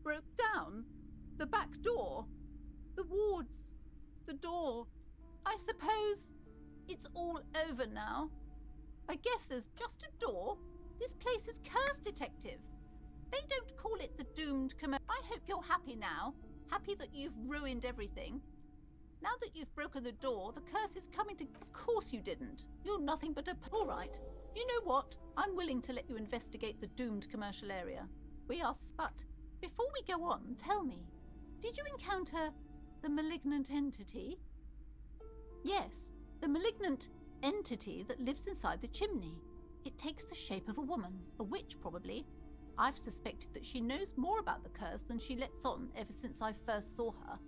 broke down the back door, the wards, the door. I suppose it's all over now. I guess there's just a door. This place is cursed, Detective. They don't call it the doomed commercial. I hope you're happy now. Happy that you've ruined everything. Now that you've broken the door, the curse is coming to... Of course you didn't. You're nothing but a... All right. You know what? I'm willing to let you investigate the doomed commercial area. We are... But before we go on, tell me, did you encounter the malignant entity? Yes, the malignant entity that lives inside the chimney. It takes the shape of a woman, a witch probably. I've suspected that she knows more about the curse than she lets on ever since I first saw her.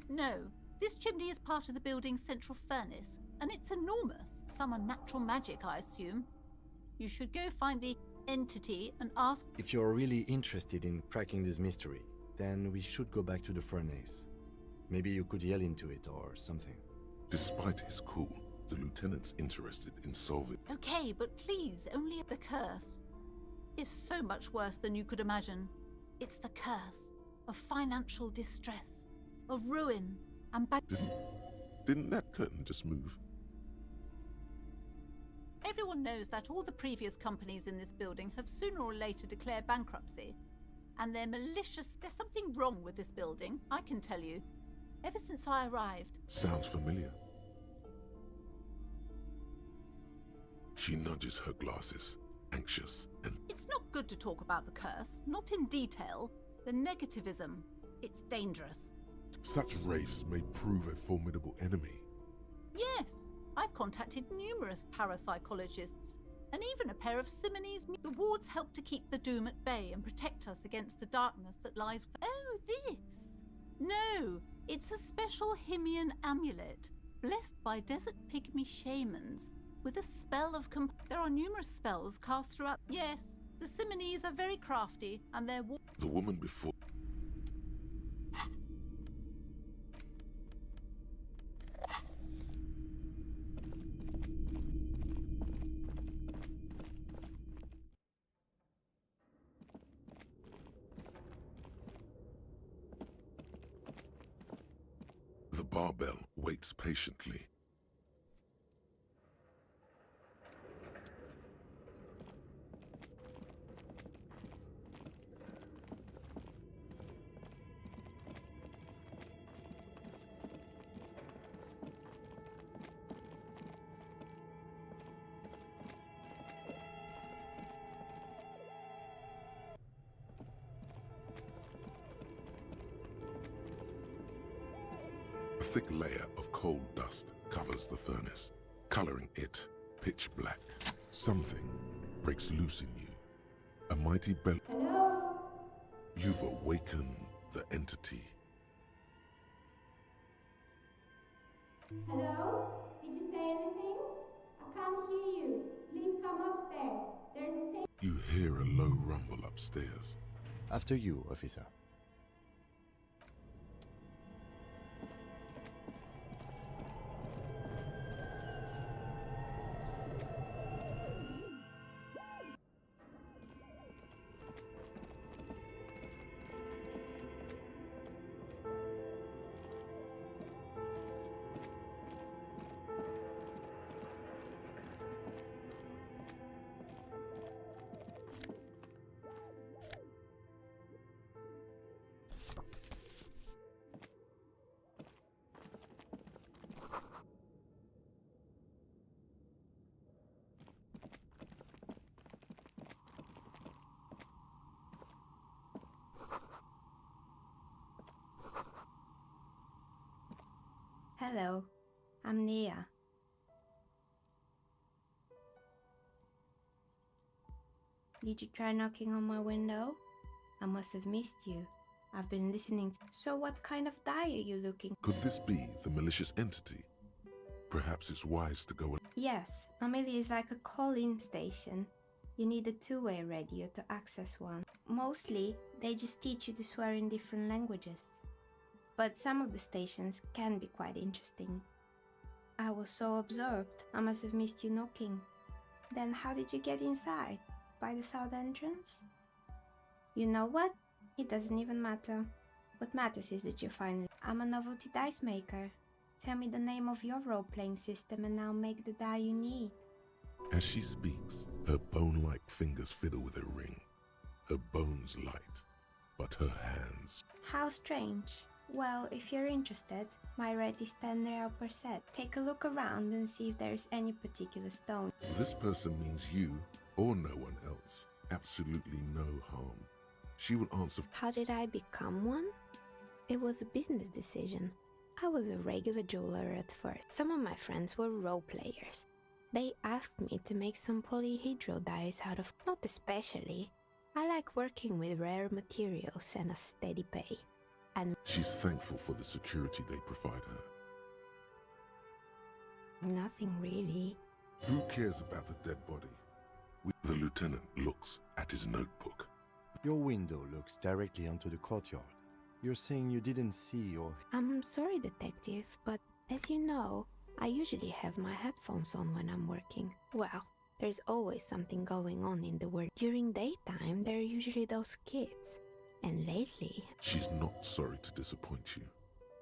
No, this chimney is part of the building's central furnace, and it's enormous. Some unnatural magic, I assume. You should go find the entity and ask... If you're really interested in cracking this mystery, then we should go back to the furnace. Maybe you could yell into it or something. Despite his cool, the lieutenant's interested in solving... Okay, but please, only the curse is so much worse than you could imagine. It's the curse of financial distress, of ruin, and Didn't that curtain just move? Everyone knows that all the previous companies in this building have sooner or later declared bankruptcy. And they're malicious. There's something wrong with this building, I can tell you. Ever since I arrived. Sounds familiar. She nudges her glasses, anxious and... It's not good to talk about the curse, not in detail. The negativism, it's dangerous. Such wraiths may prove a formidable enemy. Yes, I've contacted numerous parapsychologists, and even a pair of Simonese. The wards help to keep the doom at bay and protect us against the darkness that lies. Oh, this? No, it's a special Himian amulet, blessed by desert pygmy shamans, with a spell of There are numerous spells cast throughout. Yes, the Simonese are very crafty, and their The woman before... The barbell waits patiently. A thick layer of coal dust covers the furnace, coloring it pitch black. Something breaks loose in you. A mighty bell. Hello? You've awakened the entity. Hello? Did you say anything? I can't hear you. Please come upstairs. There's a safe... You hear a low rumble upstairs. After you, officer. Hello, I'm Nia. Did you try knocking on my window? I must have missed you. I've been listening to... So what kind of dye are you looking? Could this be the malicious entity? Perhaps it's wise to go... Yes, Amelia is like a call-in station. You need a two-way radio to access one. Mostly, they just teach you to swear in different languages. But some of the stations can be quite interesting. I was so absorbed, I must have missed you knocking. Then how did you get inside? By the south entrance? You know what? It doesn't even matter. What matters is that you finally... I'm a novelty dice maker. Tell me the name of your role-playing system and I'll make the die you need. As she speaks, her bone-like fingers fiddle with a ring. Her bones light, but her hands... How strange. Well, if you're interested, my rate is 10 real per set. Take a look around and see if there's any particular stone. This person means you, or no one else. Absolutely no harm. She will answer... How did I become one? It was a business decision. I was a regular jeweler at first. Some of my friends were role players. They asked me to make some polyhedral dies out of... Not especially. I like working with rare materials and a steady pay. And she's thankful for the security they provide her. Nothing really. Who cares about the dead body? The lieutenant looks at his notebook. Your window looks directly onto the courtyard. You're saying you didn't see or... I'm sorry, detective, but as you know, I usually have my headphones on when I'm working. Well, there's always something going on in the world. During daytime, there are usually those kids. And lately... She's not sorry to disappoint you.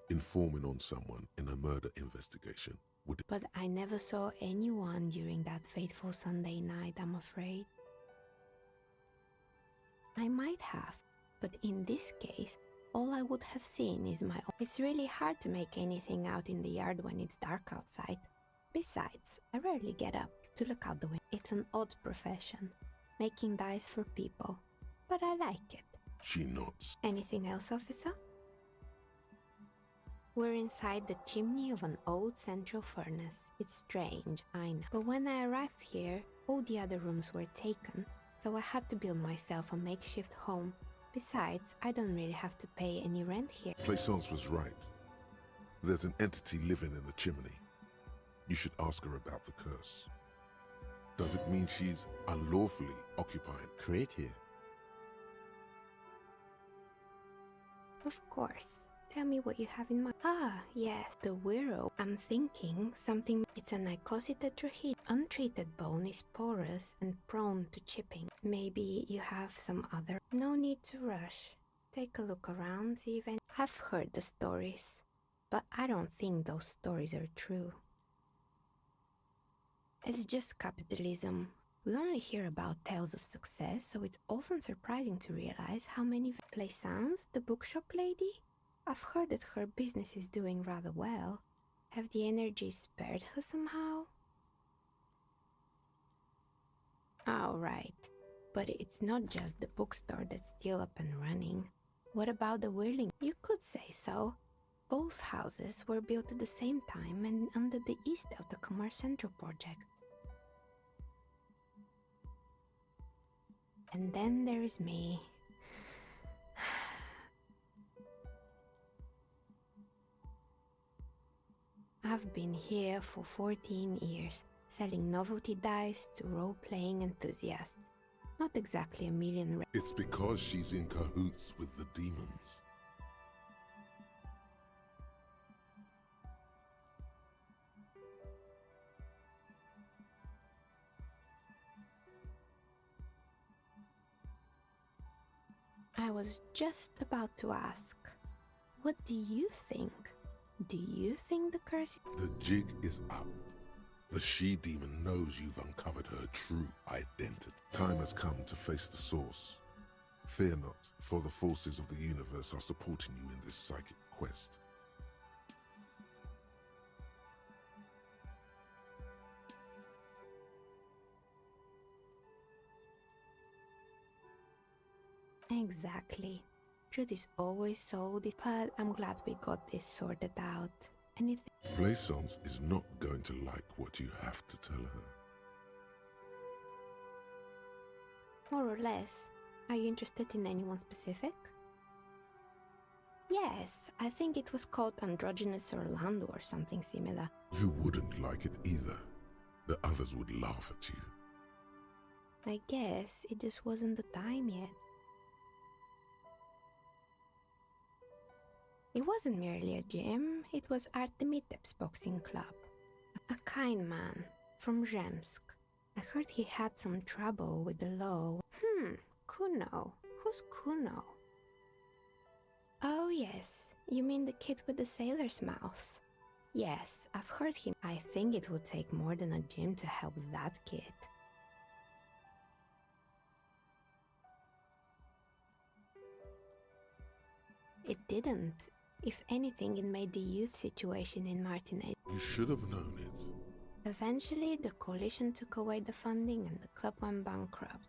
Informing on someone in a murder investigation would... But I never saw anyone during that fateful Sunday night, I'm afraid. I might have, but in this case, all I would have seen is my own. It's really hard to make anything out in the yard when it's dark outside. Besides, I rarely get up to look out the window. It's an odd profession, making dice for people, but I like it. She nods. Anything else, officer? We're inside the chimney of an old central furnace. It's strange, I know. But when I arrived here, all the other rooms were taken, so I had to build myself a makeshift home. Besides, I don't really have to pay any rent here. Plaisance was right. There's an entity living in the chimney. You should ask her about the curse. Does it mean she's unlawfully occupied? Creative. Of course. Tell me what you have in mind. Ah, yes, the Wiro. I'm thinking something. It's an icositetrahedron. Untreated bone is porous and prone to chipping. Maybe you have some other. No need to rush. Take a look around, see if any. I've heard the stories, but I don't think those stories are true. It's just capitalism. We only hear about tales of success, so it's often surprising to realize how many. Plaisance, the bookshop lady? I've heard that her business is doing rather well. Have the energy spared her somehow? Oh, right. But it's not just the bookstore that's still up and running. What about the Whirling? You could say so. Both houses were built at the same time and under the east of the Commerce Central project. And then there is me. I've been here for 14 years, selling novelty dice to role-playing enthusiasts. Not exactly a million. It's because she's in cahoots with the demons. I was just about to ask, what do you think? Do you think the curse... The jig is up. The she-demon knows you've uncovered her true identity. Time has come to face the source. Fear not, for the forces of the universe are supporting you in this psychic quest. Exactly. Truth is always so but I'm glad we got this sorted out. Anything? Plaisance is not going to like what you have to tell her. More or less. Are you interested in anyone specific? Yes, I think it was called Androgynous Orlando or something similar. You wouldn't like it either. The others would laugh at you. I guess it just wasn't the time yet. It wasn't merely a gym, it was Artemitep's boxing club. A kind man from Zemsk. I heard he had some trouble with the law. Kuno. Who's Kuno? Oh yes, you mean the kid with the sailor's mouth. Yes, I've heard him. I think it would take more than a gym to help that kid. It didn't. If anything, it made the youth situation in Martinez. You should have known it. Eventually, the coalition took away the funding and the club went bankrupt.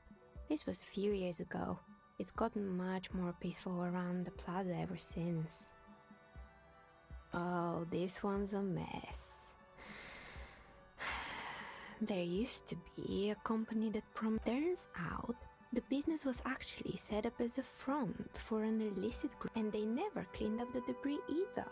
This was a few years ago. It's gotten much more peaceful around the plaza ever since. Oh, this one's a mess. There used to be a company that turns out the business was actually set up as a front for an illicit group, and they never cleaned up the debris either.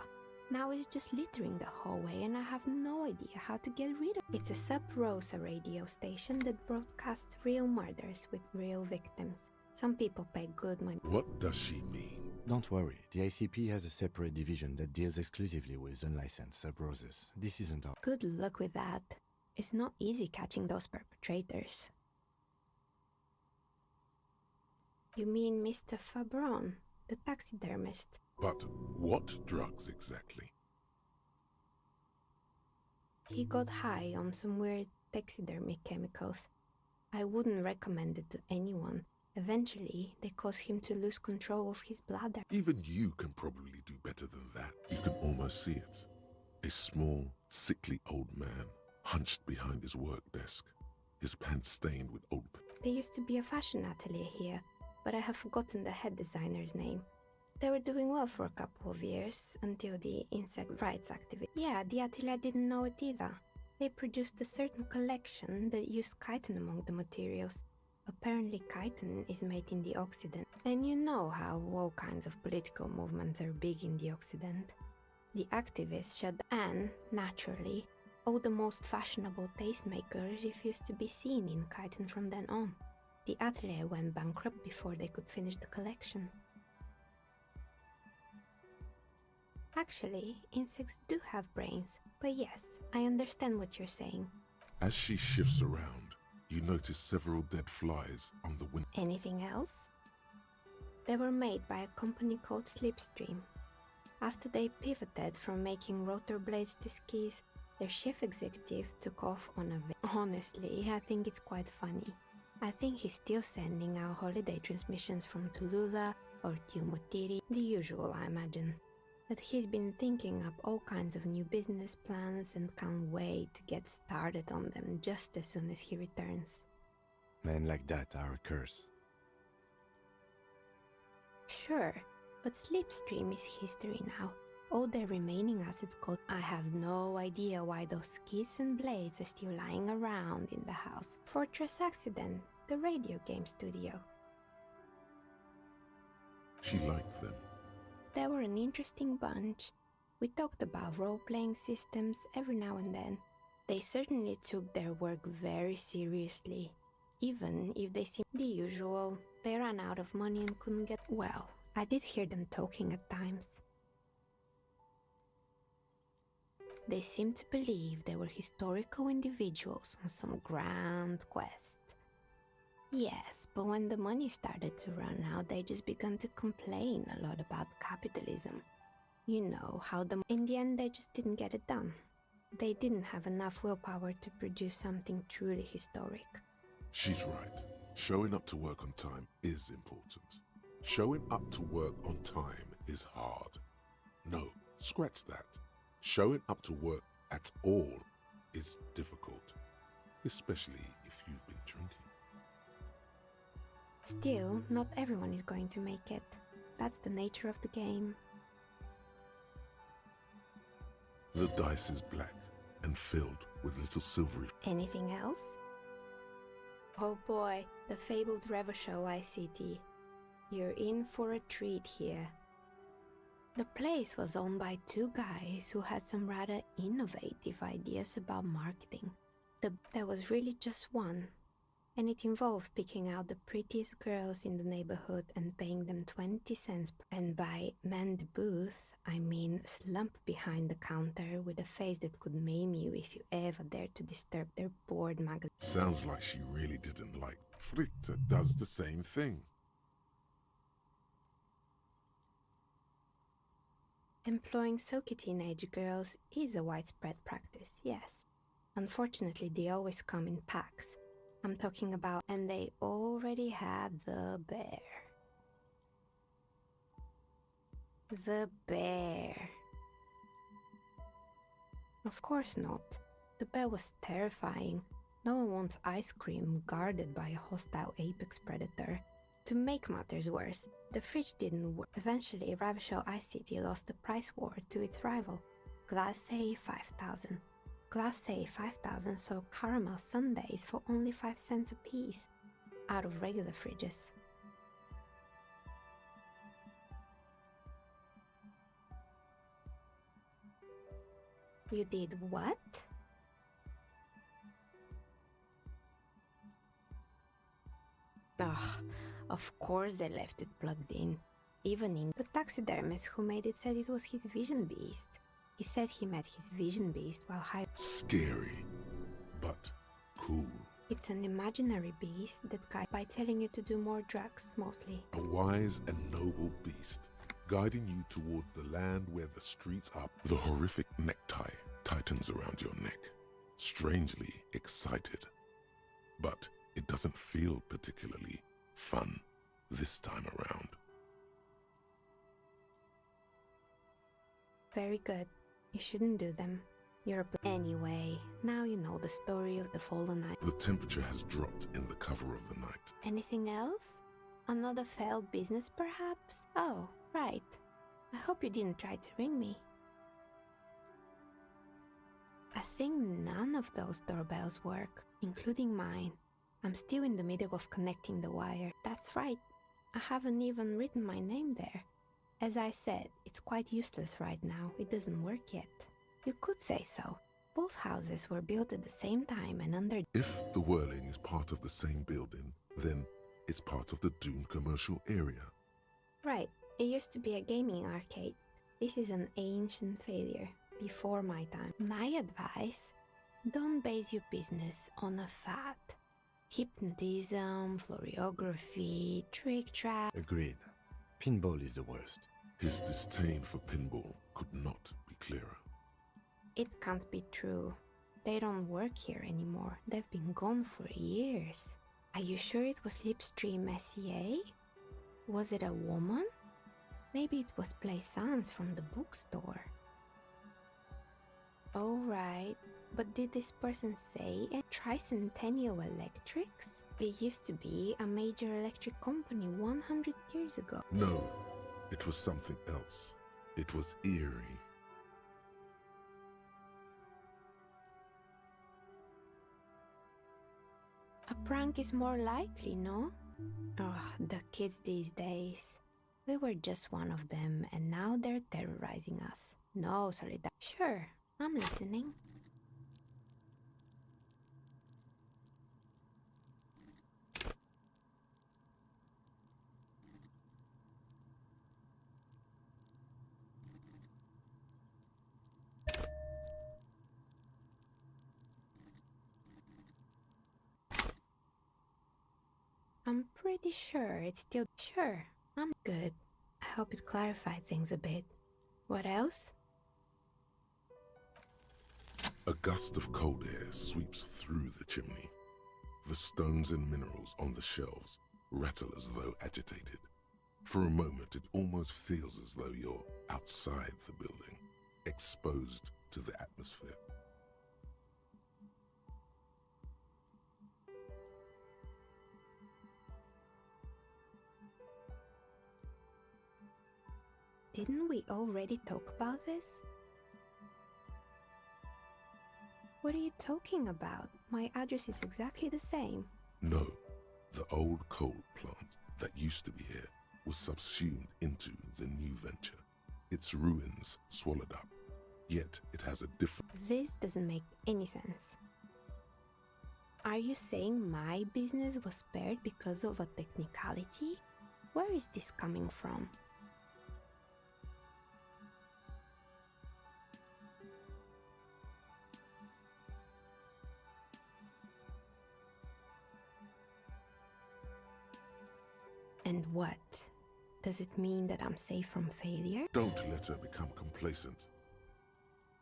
Now it's just littering the hallway and I have no idea how to get rid of it. It's a Sub Rosa radio station that broadcasts real murders with real victims. Some people pay good money. What does she mean? Don't worry, the ICP has a separate division that deals exclusively with unlicensed sub-roses. This isn't all. Good luck with that. It's not easy catching those perpetrators. You mean Mr. Fabron, the taxidermist? But what drugs exactly? He got high on some weird taxidermy chemicals. I wouldn't recommend it to anyone. Eventually, they caused him to lose control of his bladder. Even you can probably do better than that. You can almost see it. A small, sickly old man, hunched behind his work desk, his pants stained with old... There used to be a fashion atelier here, but I have forgotten the head designer's name. They were doing well for a couple of years, until the insect rights activist. Yeah, the atelier didn't know it either. They produced a certain collection that used chitin among the materials. Apparently chitin is made in the Occident. And you know how all kinds of political movements are big in the Occident. The activists shut and, naturally, all the most fashionable tastemakers refused to be seen in chitin from then on. The atelier went bankrupt before they could finish the collection. Actually, insects do have brains, but yes, I understand what you're saying. As she shifts around, you notice several dead flies on the window. Anything else? They were made by a company called Slipstream. After they pivoted from making rotor blades to skis, their chief executive took off on a Honestly, I think it's quite funny. I think he's still sending out holiday transmissions from Tulula or Tiumutiri, the usual I imagine. But he's been thinking up all kinds of new business plans and can't wait to get started on them just as soon as he returns. Men like that are a curse. Sure, but Slipstream is history now. All their remaining assets called... I have no idea why those skis and blades are still lying around in the house. Fortress Accident, the radio game studio. She liked them. They were an interesting bunch. We talked about role-playing systems every now and then. They certainly took their work very seriously. Even if they seemed the usual, they ran out of money and couldn't get... Well, I did hear them talking at times. They seemed to believe they were historical individuals on some grand quest. Yes, but when the money started to run out, they just began to complain a lot about capitalism. You know, how in the end they just didn't get it done. They didn't have enough willpower to produce something truly historic. She's right. Showing up to work on time is important. Showing up to work on time is hard. No, scratch that. Showing up to work at all is difficult, especially if you've been drinking. Still, not everyone is going to make it. That's the nature of the game. The dice is black and filled with little silvery... Anything else? Oh boy, the fabled Revachol ICT. You're in for a treat here. The place was owned by two guys who had some rather innovative ideas about marketing. There was really just one, and it involved picking out the prettiest girls in the neighborhood and paying them 20 cents. And by man the booth, I mean slump behind the counter with a face that could maim you if you ever dared to disturb their bored magazine. Sounds like she really didn't like... Fritta does the same thing. Employing silky teenage girls is a widespread practice, yes. Unfortunately, they always come in packs. I'm talking about... And they already had the bear. The bear. Of course not. The bear was terrifying. No one wants ice cream guarded by a hostile apex predator. To make matters worse, the fridge didn't work. Eventually, Revachol ICT lost the price war to its rival, Glace 5000. Glace 5000 sold caramel sundaes for only 5 cents a piece, out of regular fridges. You did what? Ugh, of course they left it plugged in. Even in the taxidermist who made it said it was his vision beast. He said he met his vision beast while high. Scary, but cool. It's an imaginary beast that guides by telling you to do more drugs, mostly. A wise and noble beast, guiding you toward the land where the streets are. The horrific necktie tightens around your neck. strangely excited. But it doesn't feel particularly fun this time around. Very good. You shouldn't do them. Anyway, now you know the story of the fallen knight. The temperature has dropped in the cover of the night. Anything else? Another failed business, perhaps? Oh, right. I hope you didn't try to ring me. I think none of those doorbells work, including mine. I'm still in the middle of connecting the wire. That's right. I haven't even written my name there. As I said, it's quite useless right now. It doesn't work yet. You could say so. Both houses were built at the same time and under... If the Whirling is part of the same building, then it's part of the Dune commercial area. Right. It used to be a gaming arcade. This is an ancient failure, before my time. My advice, don't base your business on a fad. Hypnotism, floriography, trick trap... Agreed. Pinball is the worst. His disdain for pinball could not be clearer. It can't be true. They don't work here anymore. They've been gone for years. Are you sure it was Slipstream SCA? Was it a woman? Maybe it was Plaisance from the bookstore. Oh, right. But did this person say Tricentennial Electrics? It used to be a major electric company 100 years ago. No, it was something else. It was eerie. A prank is more likely, no? Oh, the kids these days. We were just one of them, and now they're terrorizing us. No, Solidar. Sure, I'm listening. I'm pretty sure it's still... Sure, I'm good. I hope it clarified things a bit. What else? A gust of cold air sweeps through the chimney. The stones and minerals on the shelves rattle as though agitated. For a moment, it almost feels as though you're outside the building, exposed to the atmosphere. Didn't we already talk about this? What are you talking about? My address is exactly the same. No, the old coal plant that used to be here was subsumed into the new venture. Its ruins swallowed up, yet it has a different... This doesn't make any sense. Are you saying my business was spared because of a technicality? Where is this coming from? And what? Does it mean that I'm safe from failure? Don't let her become complacent.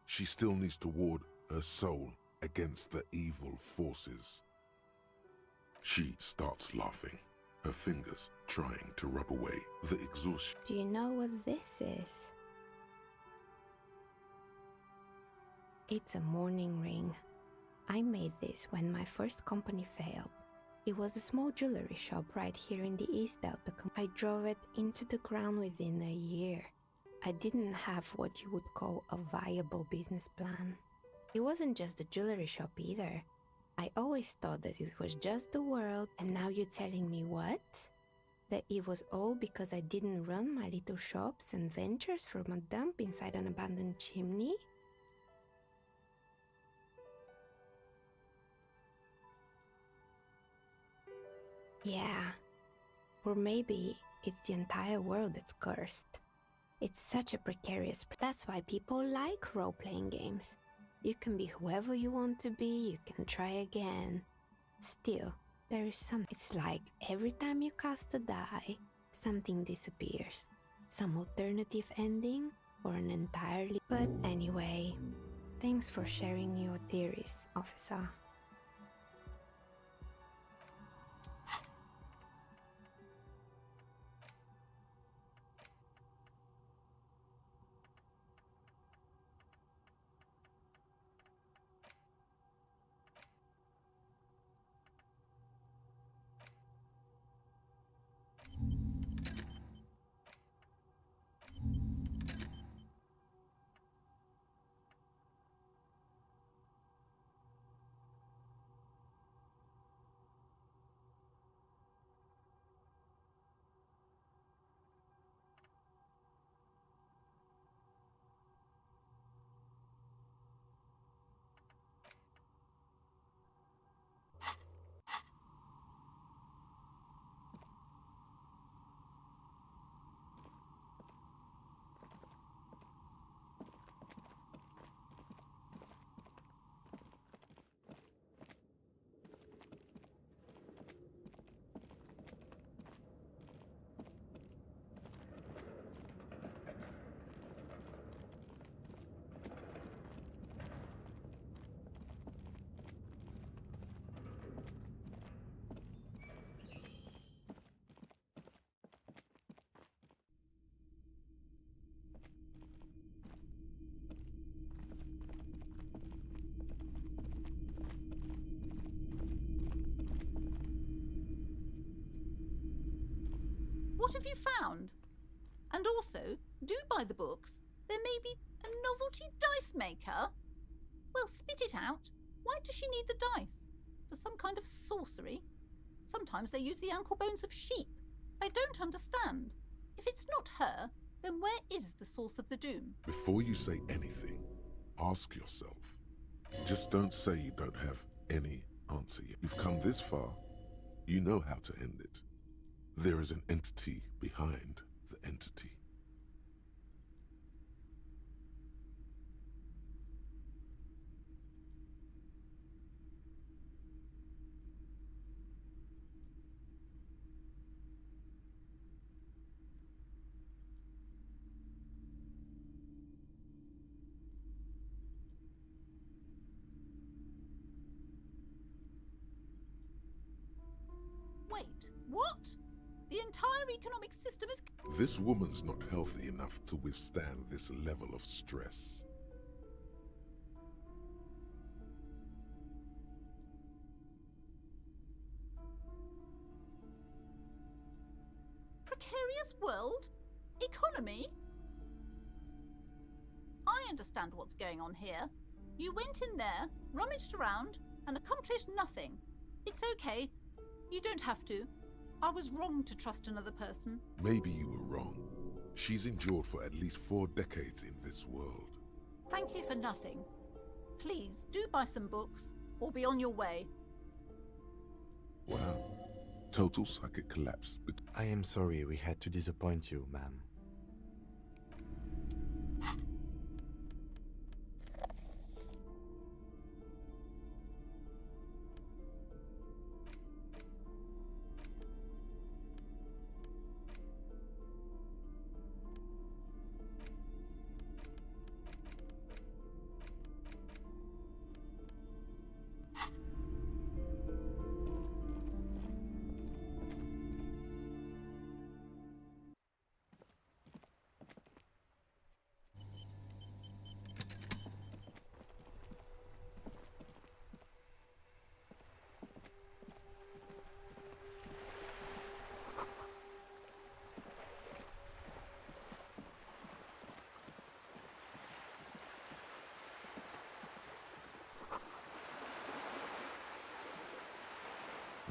She still needs to ward her soul against the evil forces. She starts laughing, her fingers trying to rub away the exhaustion. Do you know what this is? It's a mourning ring. I made this when my first company failed. It was a small jewelry shop right here in the East Delta. I drove it into the ground within a year. I didn't have what you would call a viable business plan. It wasn't just the jewelry shop either. I always thought that it was just the world, and now you're telling me what? That it was all because I didn't run my little shops and ventures from a dump inside an abandoned chimney? Yeah, or maybe it's the entire world that's cursed. It's such a precarious... That's why people like role-playing games. You can be whoever you want to be, you can try again. Still, there is some... It's like every time you cast a die, something disappears. Some alternative ending, or an entirely... But anyway, Thanks for sharing your theories, officer. What have you found? And also, do buy the books. There may be a novelty dice maker. Well, spit it out. Why does she need the dice? For some kind of sorcery? Sometimes they use the ankle bones of sheep. I don't understand. If it's not her, then where is the source of the doom? Before you say anything, ask yourself. Just don't say you don't have any answer yet. You've come this far, you know how to end it. There is an entity behind the entity. Wait, what? The entire economic system is... This woman's not healthy enough to withstand this level of stress. Precarious world? Economy? I understand what's going on here. You went in there, rummaged around, and accomplished nothing. It's okay. You don't have to. I was wrong to trust another person. Maybe you were wrong. She's endured for at least 4 decades in this world. Thank you for nothing. Please, do buy some books, or be on your way. Wow. Total psychic collapse. I am sorry we had to disappoint you, ma'am.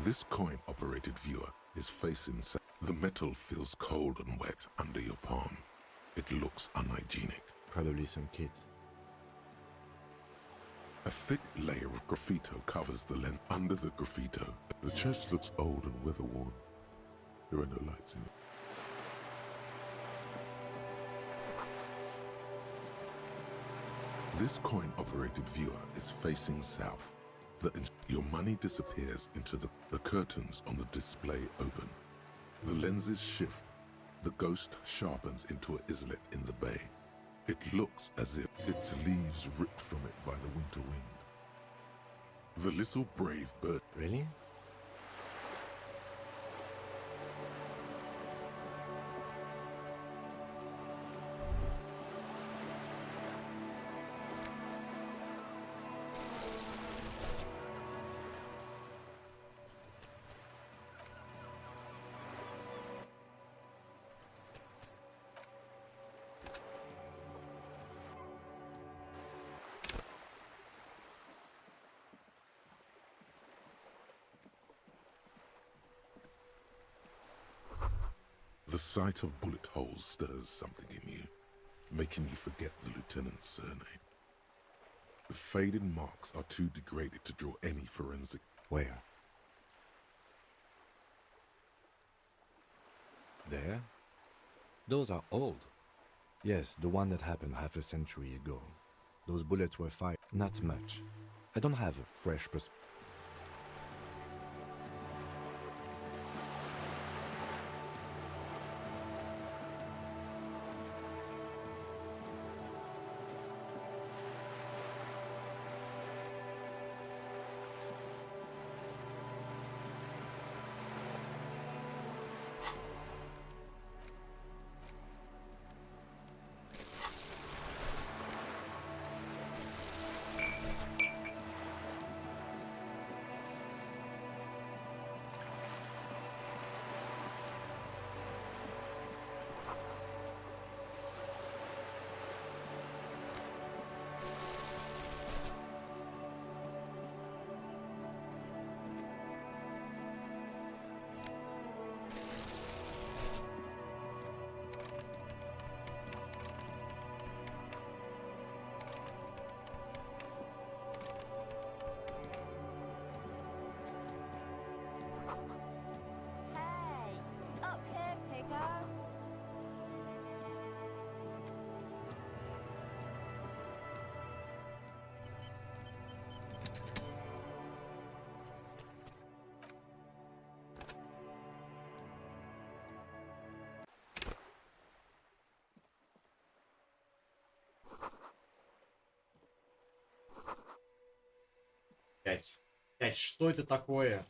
This coin-operated viewer is facing south. The metal feels cold and wet under your palm. It looks unhygienic. Probably some kids. A thick layer of graffito covers the lens. Under the graffito, the church looks old and weather-worn. There are no lights in it. This coin-operated viewer is facing south. Your money disappears into the curtains on the display open. The lenses shift. The ghost sharpens into an islet in the bay. It looks as if its leaves ripped from it by the winter wind. The little brave bird. Really? The sight of bullet holes stirs something in you, making you forget the lieutenant's surname. The faded marks are too degraded to draw any forensic. Where? There? Those are old. Yes, the one that happened half a century ago. Those bullets were fired. Not much. I don't have a fresh perspective. Блять, что это такое?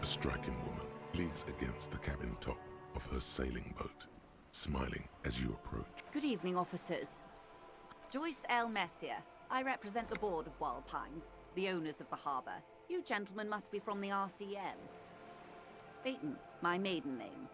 A striking woman leans against the cabin top of her sailing boat, smiling as you approach. Good evening, officers. Joyce L. Messier. I represent the board of Wild Pines, the owners of the harbour. You gentlemen must be from the RCM. Baton, my maiden name.